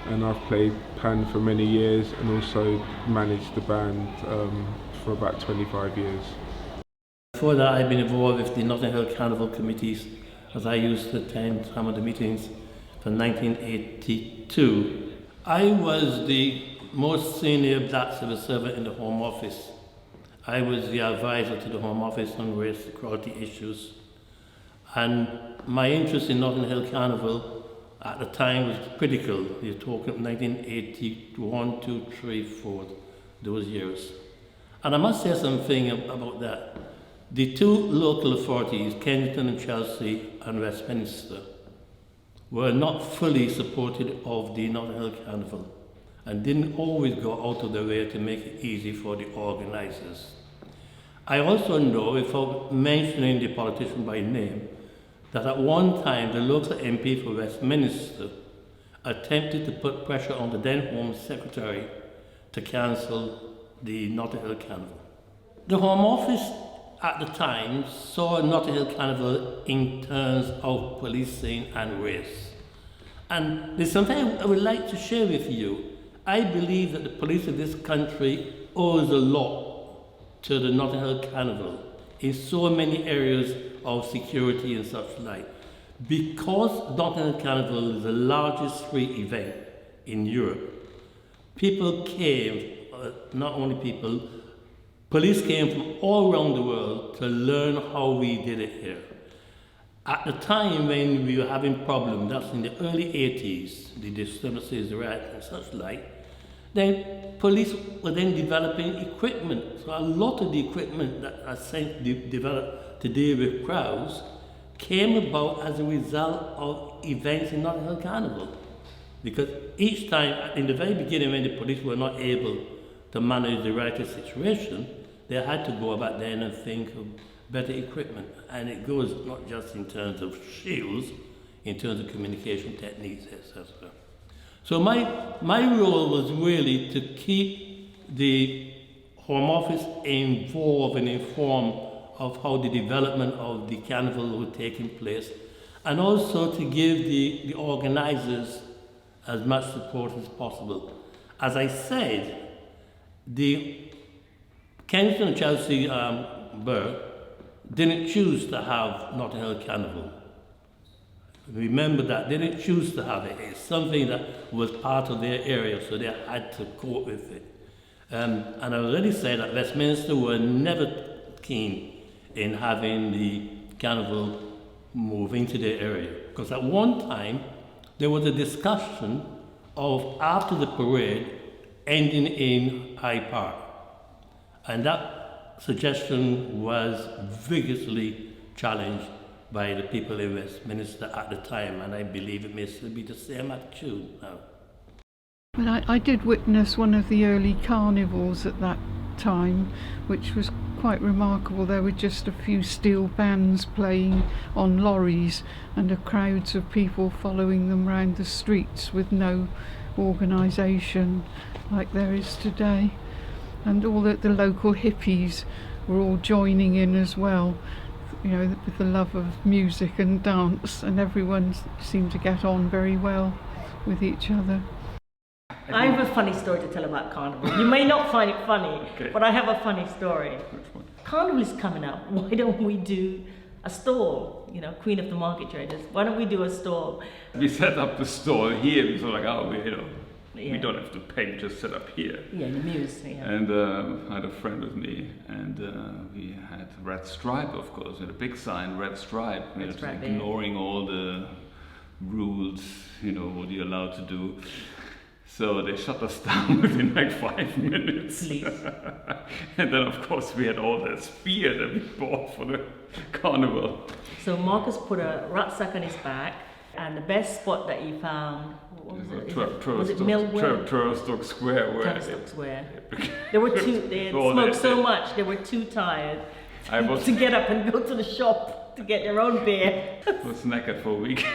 and I've played pan for many years and also managed the band for about 25 years. Before that, I've been involved with the Notting Hill Carnival committees, as I used to attend some of the meetings from 1982. I was the most senior black civil servant in the Home Office. I was the advisor to the Home Office on race equality issues. And my interest in Notting Hill Carnival at the time was critical. You're talking 1981, 2, 3, 4, those years. And I must say something about that. The 2 local authorities, Kensington and Chelsea and Westminster, were not fully supportive of the Notting Hill Carnival and didn't always go out of their way to make it easy for the organisers. I also know, without mentioning the politician by name, that at one time the local MP for Westminster attempted to put pressure on the then Home Secretary to cancel the Notting Hill Carnival. The Home Office at the time saw Notting Hill Carnival in terms of policing and race. And there's something I would like to share with you. I believe that the police of this country owes a lot to the Notting Hill Carnival in so many areas of security and such like. Because Notting Hill Carnival is the largest street event in Europe, people came, not only people, police came from all around the world to learn how we did it here. At the time when we were having problems, that's in the early 80s, the disturbances, the riot and such like, then police were then developing equipment. So a lot of the equipment that are developed to deal with crowds came about as a result of events in Notting Hill Carnival. Because each time, in the very beginning when the police were not able to manage the riotous situation, they had to go back then and think of better equipment. And it goes not just in terms of shields, in terms of communication techniques, etc. So my role was really to keep the Home Office involved and informed of how the development of the carnival was taking place, and also to give the organisers as much support as possible. As I said, the Kensington and Chelsea Borough didn't choose to have Notting Hill Carnival. Remember that, they didn't choose to have it. It's something that was part of their area, so they had to cope with it. And I already said that Westminster were never keen in having the carnival move into their area. Because at one time, there was a discussion of after the parade ending in Hyde Park. And that suggestion was vigorously challenged by the people in Westminster at the time, and I believe it may still be the same attitude now. Well, I did witness one of the early carnivals at that time, which was quite remarkable. There were just a few steel bands playing on lorries and the crowds of people following them round the streets with no organisation like there is today. And all the local hippies were all joining in as well, you know, with the love of music and dance, and everyone seemed to get on very well with each other. I have a funny story to tell about Carnival. You may not find it funny, but I have a funny story. Carnival is coming up. Why don't we do a stall? You know, Queen of the Market Traders. Why don't we do a stall? We set up the stall here. We were like, oh, we don't have to pay, just set up here. Yeah, in the Muse. Yeah. And I had a friend with me, and we had Red Stripe, of course, and a big sign, Red Stripe, ignoring all the rules, what you're allowed to do. So they shut us down within like 5 minutes. And then, of course, we had all that spear that we bought for the carnival. So Marcus put a rucksack on his back, and the best spot that he found was it Millwall? Tavistock Square. Tavistock Square. There were two. They had smoked so much they were too tired to get up and go to the shop to get their own beer. I was knackered for a week.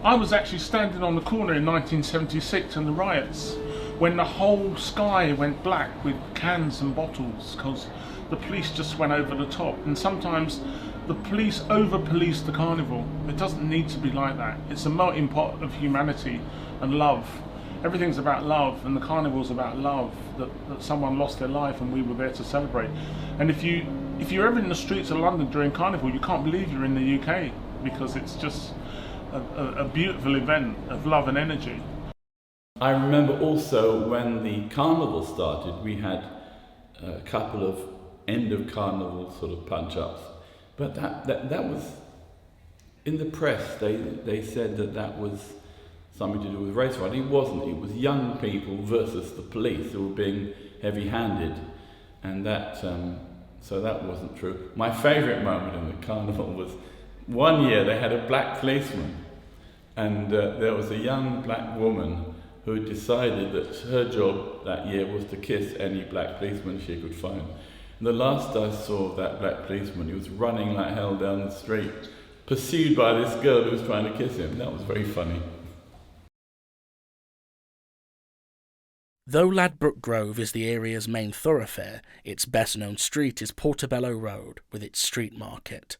I was actually standing on the corner in 1976 in the riots when the whole sky went black with cans and bottles because the police just went over the top. And sometimes the police over-police the carnival. It doesn't need to be like that. It's a melting pot of humanity and love. Everything's about love, and the carnival's about love, that someone lost their life and we were there to celebrate. And if you're ever in the streets of London during carnival, you can't believe you're in the UK because it's just a beautiful event of love and energy. I remember also when the carnival started, we had a couple of end of carnival sort of punch-ups, but that was in the press. They said that was something to do with race rioting. It wasn't. It was young people versus the police who were being heavy-handed, and so that wasn't true. My favourite moment in the carnival was one year they had a black policeman, and there was a young black woman who decided that her job that year was to kiss any black policeman she could find. And the last I saw of that black policeman, he was running like hell down the street, pursued by this girl who was trying to kiss him. That was very funny. Though Ladbroke Grove is the area's main thoroughfare, its best-known street is Portobello Road, with its street market.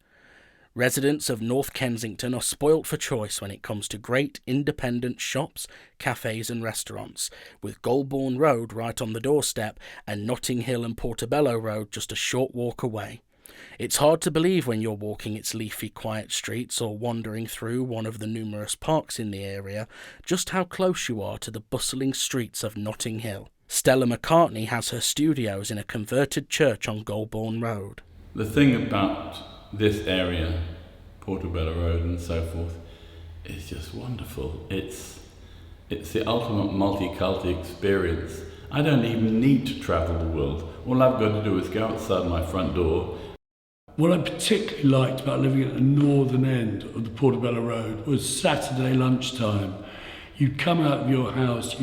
Residents of North Kensington are spoilt for choice when it comes to great independent shops, cafes and restaurants, with Golborne Road right on the doorstep and Notting Hill and Portobello Road just a short walk away. It's hard to believe when you're walking its leafy, quiet streets or wandering through one of the numerous parks in the area just how close you are to the bustling streets of Notting Hill. Stella McCartney has her studios in a converted church on Golborne Road. The thing about this area, Portobello Road and so forth, is just wonderful. It's the ultimate multicultural experience. I don't even need to travel the world. All I've got to do is go outside my front door. What I particularly liked about living at the northern end of the Portobello Road was Saturday lunchtime. You'd come out of your house,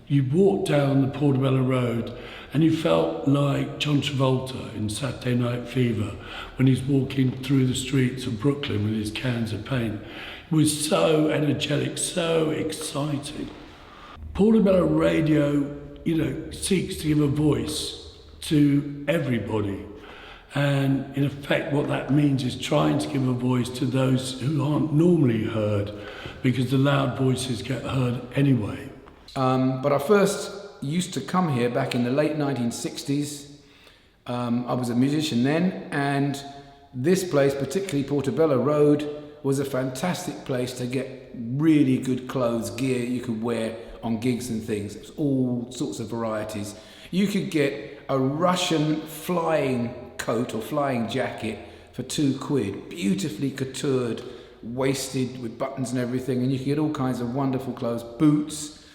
you'd walk down the Portobello Road, and you felt like John Travolta in Saturday Night Fever when he's walking through the streets of Brooklyn with his cans of paint. It was so energetic, so exciting. Portobello Radio, seeks to give a voice to everybody. And in effect, what that means is trying to give a voice to those who aren't normally heard, because the loud voices get heard anyway. But I first used to come here back in the late 1960s. I was a musician then, and this place, particularly Portobello Road, was a fantastic place to get really good clothes, gear you could wear on gigs and things. It was all sorts of varieties. You could get a Russian flying coat or flying jacket for £2, beautifully coutoured, waisted with buttons and everything, and you could get all kinds of wonderful clothes, boots.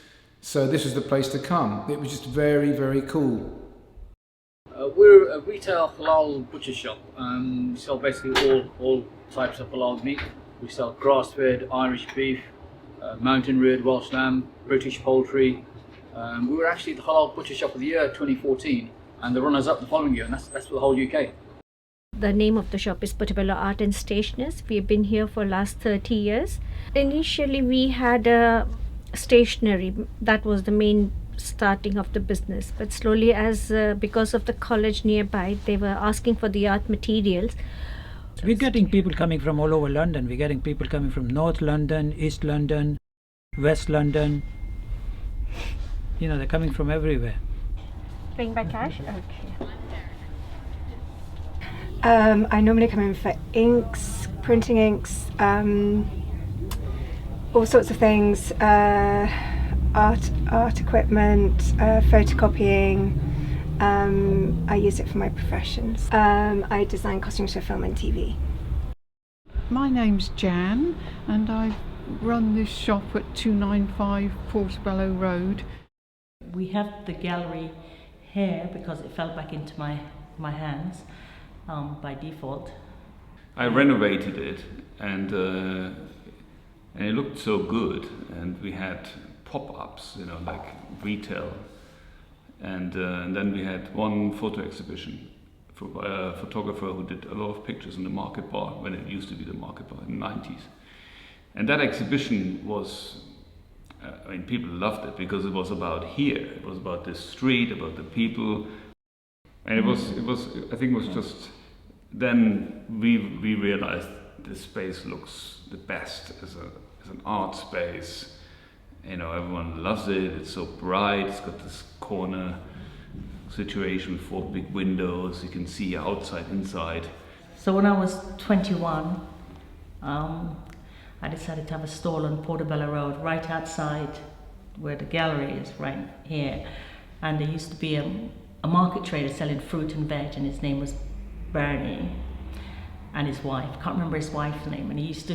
So this was the place to come. It was just very, very cool. We're a retail halal butcher shop. We sell basically all types of halal meat. We sell grass-fed Irish beef, mountain-reared Welsh lamb, British poultry. We were actually the halal butcher shop of the year 2014. And the runners-up the following year, and that's for the whole UK. The name of the shop is Portobello Art and Stationers. We've been here for the last 30 years. Initially, we had a stationery. That was the main starting of the business. But slowly, because of the college nearby, they were asking for the art materials. We're getting people coming from all over London. We're getting people coming from North London, East London, West London. They're coming from everywhere. Paying by cash? Okay. I normally come in for inks, printing inks, all sorts of things, art equipment, photocopying. I use it for my professions. I design costumes for film and TV. My name's Jan, and I run this shop at 295 Portobello Road. We have the gallery here because it fell back into my hands by default. I renovated it and it looked so good, and we had pop-ups, like retail, and then we had one photo exhibition for a photographer who did a lot of pictures in the Market Bar when it used to be the Market Bar in the 90s. And that exhibition was, people loved it because it was about here. It was about this street, about the people, and it was. I think it was just. Then we realized this space looks the best as an art space. Everyone loves it. It's so bright. It's got this corner situation with 4 big windows. You can see outside, inside. So when I was 21. I decided to have a stall on Portobello Road, right outside where the gallery is, right here. And there used to be a market trader selling fruit and veg, and his name was Bernie, and his wife. I can't remember his wife's name. And it used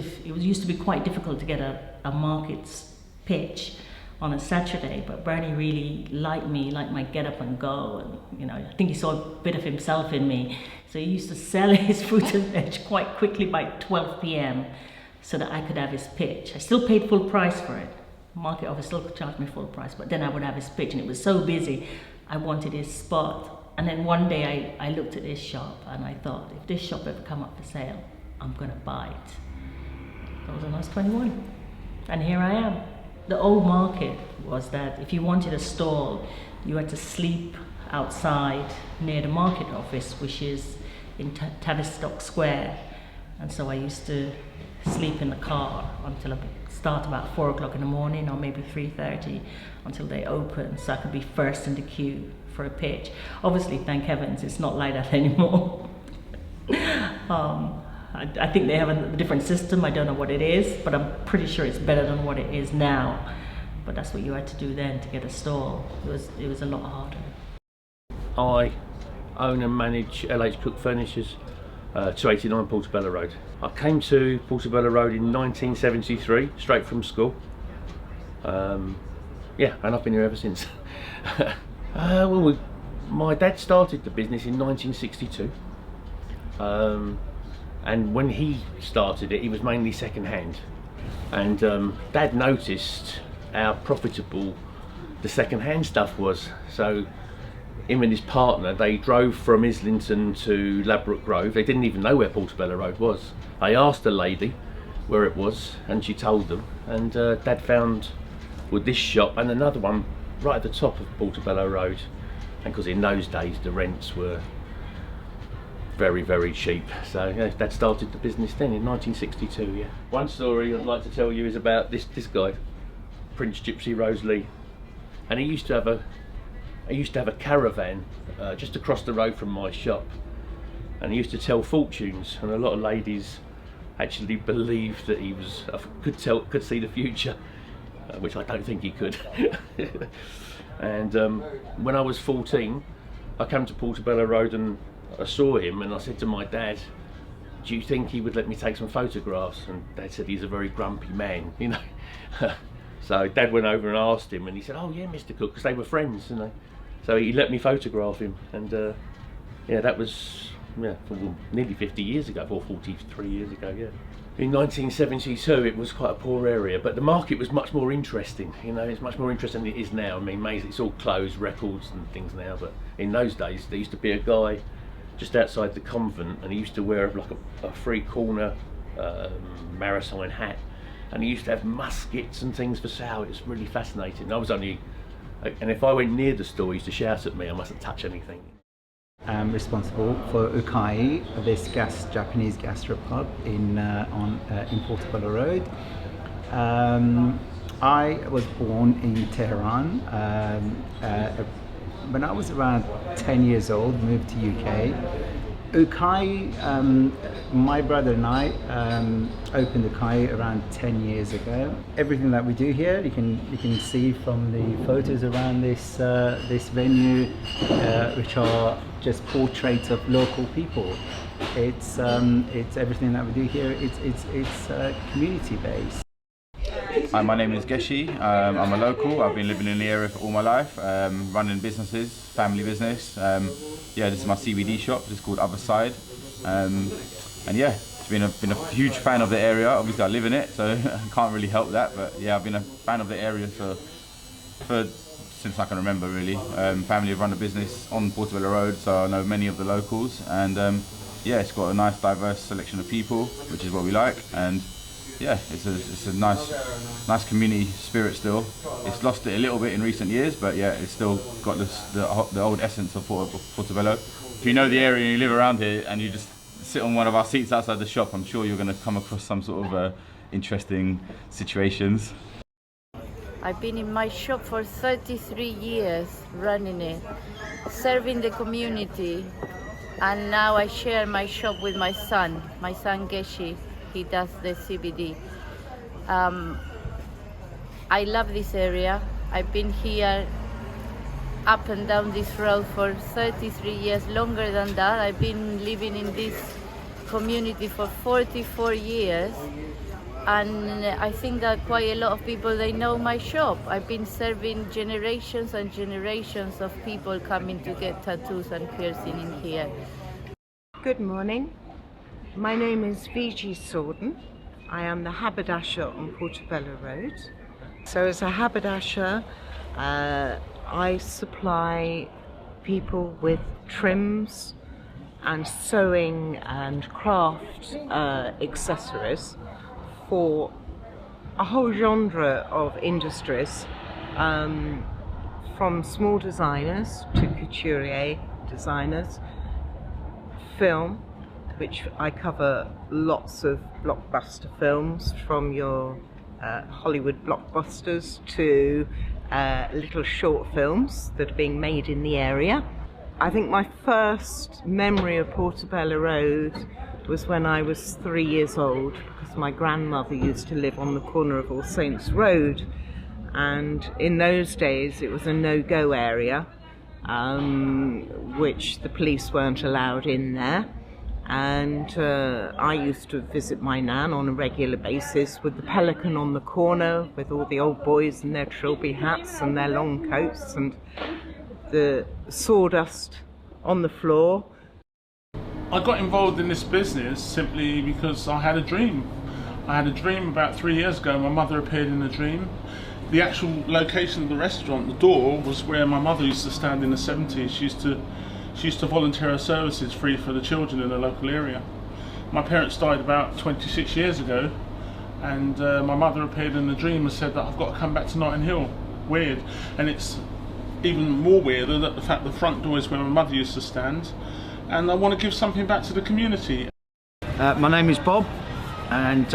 to be quite difficult to get a market's pitch on a Saturday, but Bernie really liked me, liked my get up and go, and I think he saw a bit of himself in me. So he used to sell his fruit and veg quite quickly by 12 p.m. so that I could have his pitch. I still paid full price for it. Market office still charged me full price, but then I would have his pitch, and it was so busy, I wanted his spot. And then one day I looked at this shop and I thought, if this shop ever come up for sale, I'm gonna buy it. That was when I was 21, and here I am. The old market was that if you wanted a stall, you had to sleep outside near the market office, which is in Tavistock Square. And so I used to sleep in the car until I start about 4 o'clock in the morning, or maybe 3:30, until they open, so I could be first in the queue for a pitch. Obviously, thank heavens, it's not like that anymore. I think they have a different system. I don't know what it is, but I'm pretty sure it's better than what it is now. But that's what you had to do then to get a stall. It was a lot harder. I own and manage LH Cook Furnitures, 289 Portobello Road. I came to Portobello Road in 1973, straight from school. Yeah, and I've been here ever since. Well, my dad started the business in 1962. And when he started it, he was mainly second-hand. And Dad noticed how profitable the second-hand stuff was. So him and his partner, they drove from Islington to Ladbroke Grove. They didn't even know where Portobello Road was. They asked a lady where it was, and she told them. And Dad found this shop and another one right at the top of Portobello Road. And because in those days the rents were very, very cheap. So yeah, Dad started the business then in 1962. Yeah. One story I'd like to tell you is about this guy, Prince Gypsy Rosalie, and he used to have a caravan just across the road from my shop, and he used to tell fortunes, and a lot of ladies actually believed that he was could see the future, which I don't think he could. And when I was 14, I came to Portobello Road and I saw him, and I said to my dad, do you think he would let me take some photographs? And Dad said he's a very grumpy man, you know. So Dad went over and asked him, and he said, oh yeah, Mr. Cook, because they were friends, you know. So he let me photograph him, and yeah, that was nearly 50 years ago, or 43 years ago, yeah. In 1972, it was quite a poor area, but the market was much more interesting. You know, it's much more interesting than it is now. I mean, it's all closed records and things now, but in those days, there used to be a guy just outside the convent, and he used to wear like a three-corner Marisine hat, and he used to have muskets and things for sale. It was really fascinating. And if I went near the store, he used to shout at me, I mustn't touch anything. I'm responsible for Ukai, this Japanese gastropub in Portobello Road. I was born in Tehran. When I was around 10 years old, moved to UK. Ukai, my brother and I opened Ukai around 10 years ago. Everything that we do here, you can see from the photos around this venue, which are just portraits of local people. It's everything that we do here. It's community based. Hi, my name is Geshi. I'm a local. I've been living in the area for all my life, running businesses, family business. Yeah, this is my CBD shop. It's called Other Side, and yeah, been a huge fan of the area. Obviously, I live in it, so I can't really help that. But yeah, I've been a fan of the area since I can remember, really. Family have run a business on Portobello Road, so I know many of the locals, and yeah, it's got a nice, diverse selection of people, which is what we like, and yeah, it's a nice community spirit still. It's lost it a little bit in recent years, but yeah, it's still got the old essence of Portobello. If you know the area and you live around here and you just sit on one of our seats outside the shop, I'm sure you're going to come across some sort of interesting situations. I've been in my shop for 33 years, running it, serving the community, and now I share my shop with my son Geshi. He does the CBD. I love this area. I've been here up and down this road for 33 years, longer than that. I've been living in this community for 44 years. And I think that quite a lot of people, they know my shop. I've been serving generations and generations of people coming to get tattoos and piercing in here. Good morning. My name is Viji Sorden. I am the haberdasher on Portobello Road. So as a haberdasher, I supply people with trims and sewing and craft accessories for a whole genre of industries, from small designers to couturier designers, film, which I cover lots of blockbuster films, from your Hollywood blockbusters to little short films that are being made in the area. I think my first memory of Portobello Road was when I was 3 years old, because my grandmother used to live on the corner of All Saints Road, and in those days it was a no-go area, which the police weren't allowed in there. And I used to visit my nan on a regular basis with the pelican on the corner, with all the old boys in their trilby hats and their long coats and the sawdust on the floor. I got involved in this business simply because I had a dream. I had a dream about 3 years ago. My mother appeared in a dream. The actual location of the restaurant, the door, was where my mother used to stand in the 70s. She used to volunteer her services free for the children in the local area. My parents died about 26 years ago, and my mother appeared in the dream and said that I've got to come back to Notting Hill. Weird. And it's even more weirder that the fact the front door is where my mother used to stand, and I want to give something back to the community. My name is Bob, and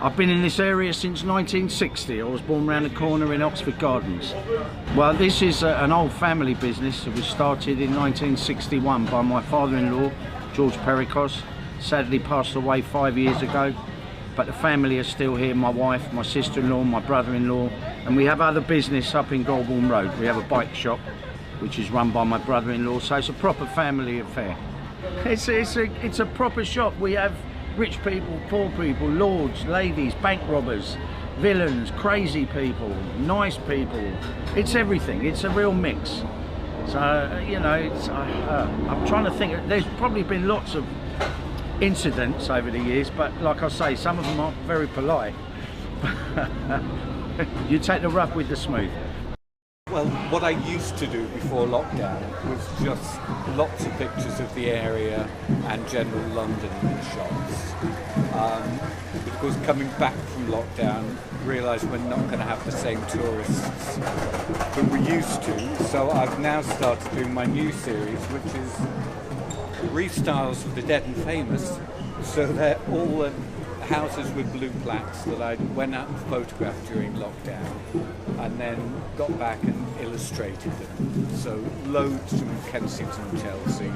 I've been in this area since 1960. I was born round the corner in Oxford Gardens. Well, this is an old family business. It was started in 1961 by my father-in-law, George Pericos. Sadly passed away 5 years ago, but the family are still here. My wife, my sister-in-law, my brother-in-law, and we have other business up in Golborne Road. We have a bike shop, which is run by my brother-in-law, so it's a proper family affair. It's a proper shop. We have rich people, poor people, lords, ladies, bank robbers, villains, crazy people, nice people. It's everything. It's a real mix. So, you know, I'm trying to think. There's probably been lots of incidents over the years, but like I say, some of them aren't very polite. You take the rough with the smooth. Well, what I used to do before lockdown was just lots of pictures of the area and general London shops. But of course, coming back from lockdown, realised we're not going to have the same tourists that we used to. So I've now started doing my new series, which is restyles of the dead and famous. So they're all the houses with blue plaques that I went out and photographed during lockdown, and then got back and illustrated them. So loads from Kensington, Chelsea,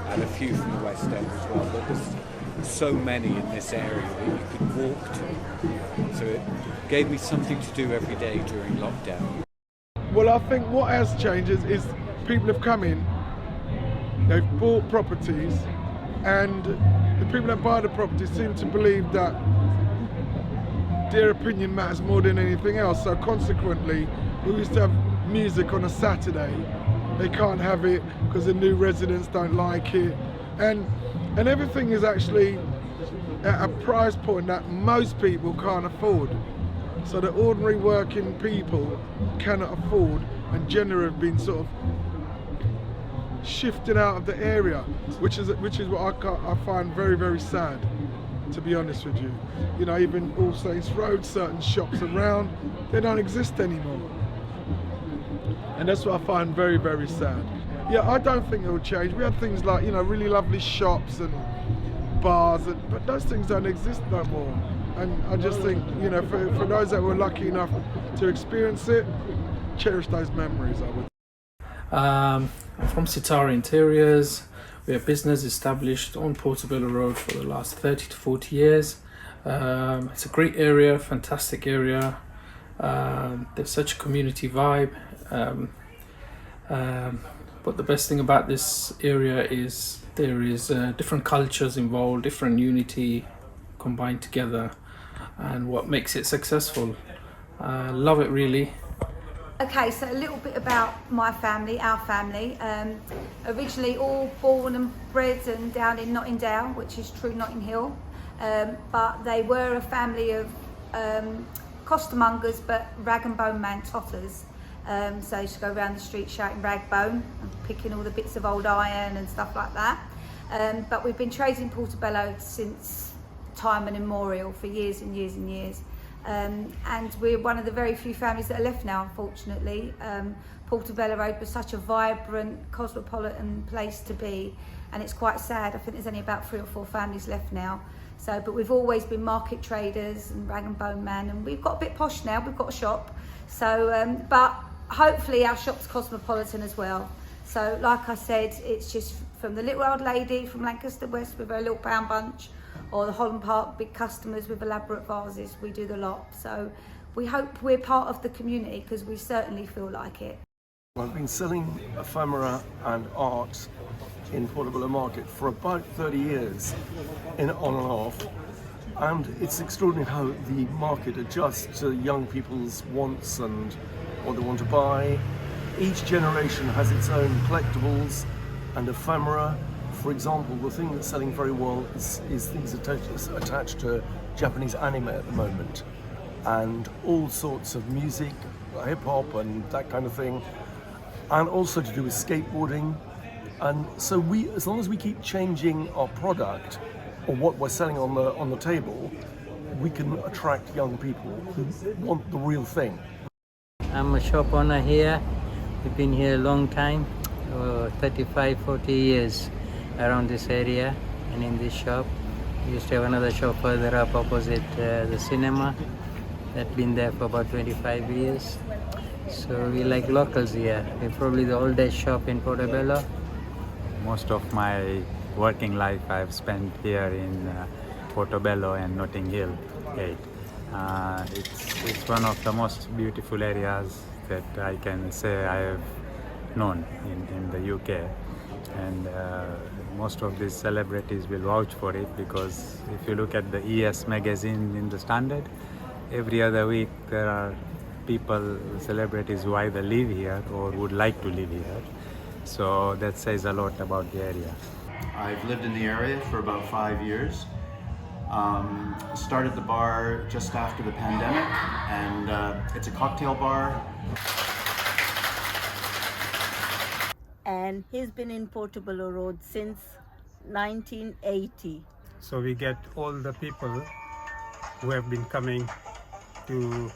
and a few from the West End as well. But there's so many in this area that you could walk to. So it gave me something to do every day during lockdown. Well, I think what has changed is people have come in, they've bought properties, and the people that buy the properties seem to believe that their opinion matters more than anything else. So consequently, we used to have music on a Saturday. They can't have it because the new residents don't like it. And everything is actually at a price point that most people can't afford. So the ordinary working people cannot afford, and generally have been sort of shifted out of the area, which is what I find very, very sad, to be honest with you. You know, even All Saints Road, certain shops around, they don't exist anymore. And that's what I find very, very sad. Yeah, I don't think it will change. We had things like, you know, really lovely shops and bars, but those things don't exist no more. And I just think, you know, for those that were lucky enough to experience it, cherish those memories, I would. I'm from Sitara Interiors. We're a business established on Portobello Road for the last 30 to 40 years. It's a great area, fantastic area. There's such a community vibe. But the best thing about this area is there is different cultures involved, different unity combined together, and what makes it successful. Love it, really. Okay, so a little bit about my family, our family. Originally all born and bred and down in Notting Dale, which is true Notting Hill. But they were a family of costermongers, but rag and bone man totters. So I used to go around the street shouting rag bone and picking all the bits of old iron and stuff like that. But we've been trading Portobello since time immemorial, for years and years and years. And we're one of the very few families that are left now, unfortunately. Portobello Road was such a vibrant, cosmopolitan place to be, and it's quite sad. I think there's only about 3 or 4 families left now. So, but we've always been market traders and rag and bone man, and we've got a bit posh now. We've got a shop. So, but hopefully our shop's cosmopolitan as well. So, like I said, it's just from the little old lady from Lancaster West with her little pound bunch, or the Holland Park big customers with elaborate vases. We do the lot. So, we hope we're part of the community, because we certainly feel like it. I've been selling ephemera and art in Portobello Market for about 30 years, on and off, and it's extraordinary how the market adjusts to young people's wants and what they want to buy. Each generation has its own collectibles and ephemera. For example, the thing that's selling very well is things attached to Japanese anime at the moment, and all sorts of music, hip-hop and that kind of thing, and also to do with skateboarding. And so as long as we keep changing our product or what we're selling on the table, we can attract young people who want the real thing. I'm a shop owner here. We've been here a long time, 35, 40 years around this area and in this shop. We used to have another shop further up opposite the cinema. That's been there for about 25 years. So we like locals here. We're probably the oldest shop in Portobello. Most of my working life I've spent here in Portobello and Notting Hill Gate. It's one of the most beautiful areas that I can say I have known in the UK, and most of these celebrities will vouch for it, because if you look at the ES magazine in the Standard, every other week there are people, celebrities who either live here or would like to live here. So that says a lot about the area. I've lived in the area for about 5 years. Started the bar just after the pandemic, and it's a cocktail bar. And he's been in Portobello Road since 1980. So we get all the people who have been coming to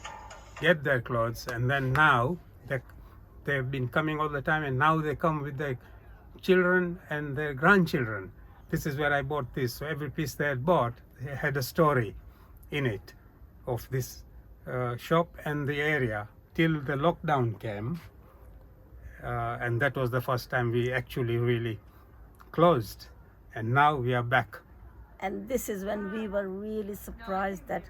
get their clothes, and then now they've been coming all the time, and now they come with their children and their grandchildren. This is where I bought this. So every piece they had bought had a story in it of this shop and the area till the lockdown came, and that was the first time we actually really closed, and now we are back. And this is when we were really surprised that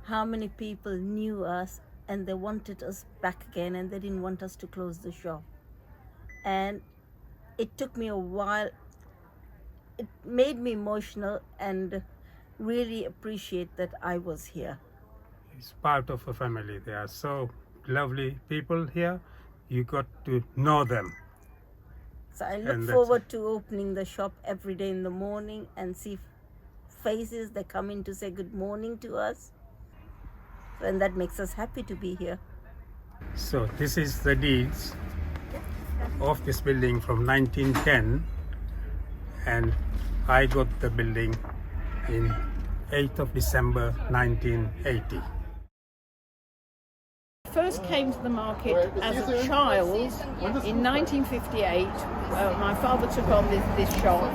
how many people knew us and they wanted us back again, and they didn't want us to close the shop. And it took me a while. It made me emotional and really appreciate that I was here. It's part of a family. They are so lovely people here. You got to know them. So I look forward to opening the shop every day in the morning and see faces that come in to say good morning to us. And that makes us happy to be here. So this is the deeds of this building from 1910, and I got the building in 8th of December 1980. First came to the market as a child in 1958. My father took on this shop,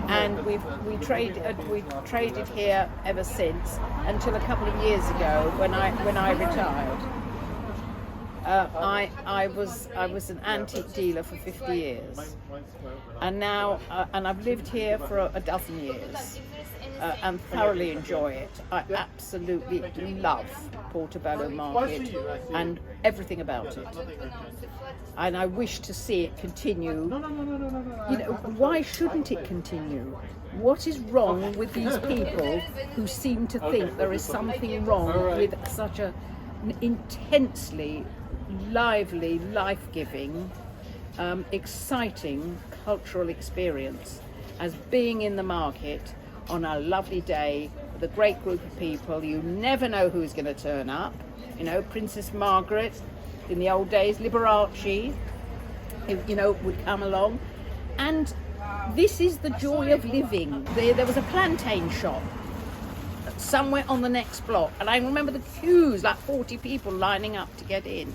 and we've traded here ever since until a couple of years ago when I retired. I was an antique dealer for 50 years, and now and I've lived here for a dozen years. And thoroughly enjoy it. I absolutely love Portobello Market and everything about it. And I wish to see it continue. You know, why shouldn't it continue? What is wrong with these people who seem to think there is something wrong with such an intensely lively, life-giving, exciting cultural experience as being in the market on a lovely day with a great group of people? You never know who's going to turn up. You know, Princess Margaret in the old days, Liberace, you know, would come along. And this is the joy of living. There was a plantain shop somewhere on the next block. And I remember the queues, like 40 people lining up to get in.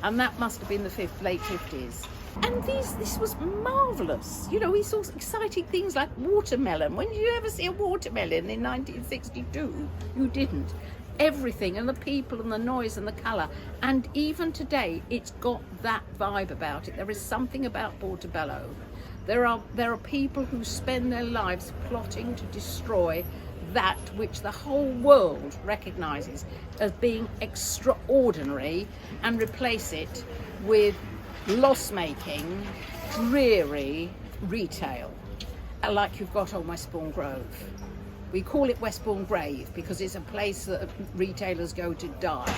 And that must have been the late 50s. And this was marvellous. You know, we saw exciting things like watermelon. When did you ever see a watermelon in 1962? You didn't. Everything, and the people and the noise and the colour. And even today, it's got that vibe about it. There is something about Portobello. There are people who spend their lives plotting to destroy that which the whole world recognises as being extraordinary and replace it with loss-making, dreary retail, like you've got on Westbourne Grove. We call it Westbourne Grave because it's a place that retailers go to die.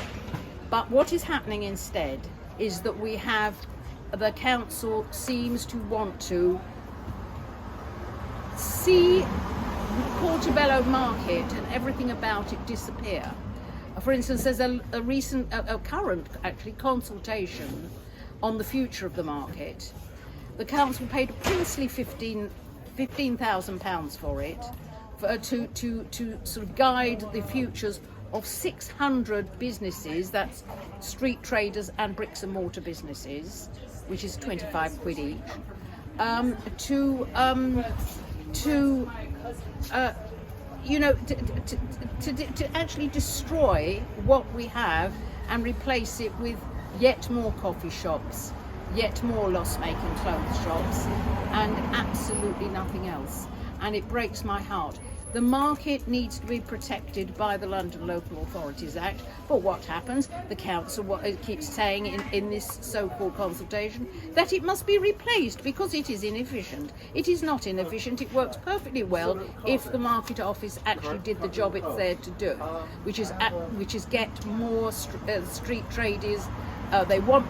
But what is happening instead is that we have, the council seems to want to see Portobello Market and everything about it disappear. For instance, there's a current consultation on the future of the market. The council paid a princely £15,000 for it, to sort of guide the futures of 600 businesses, that's street traders and bricks and mortar businesses, which is 25 quid each, to actually destroy what we have and replace it with yet more coffee shops, yet more loss-making clothes shops, and absolutely nothing else. And it breaks my heart. The market needs to be protected by the London Local Authorities Act, but what happens? The council keeps saying in this so-called consultation that it must be replaced because it is inefficient. It is not inefficient, it works perfectly well if the market office actually did the job it's there to do, which is get more street traders.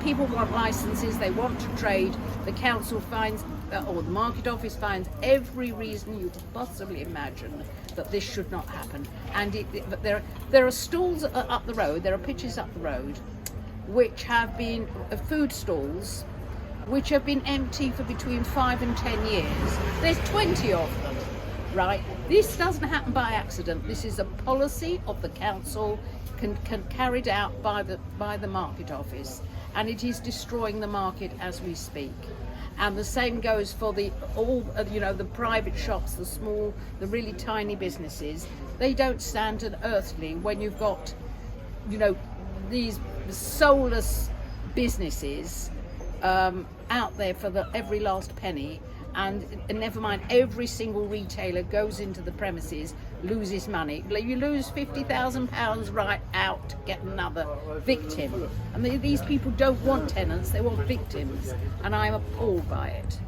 People want licenses, they want to trade. The council finds, or the market office finds every reason you could possibly imagine that this should not happen. And but there are stalls up the road, there are pitches up the road, which have been food stalls, which have been empty for between 5 and 10 years. There's 20 of them, right? This doesn't happen by accident. This is a policy of the council, carried out by the market office, and it is destroying the market as we speak. And the same goes for the private shops, the small, the really tiny businesses. They don't stand an earthly when you've got, these soulless businesses out there for every last penny. And never mind, every single retailer goes into the premises, loses money. You lose £50,000 right out to get another victim. And these people don't want tenants, they want victims. And I'm appalled by it.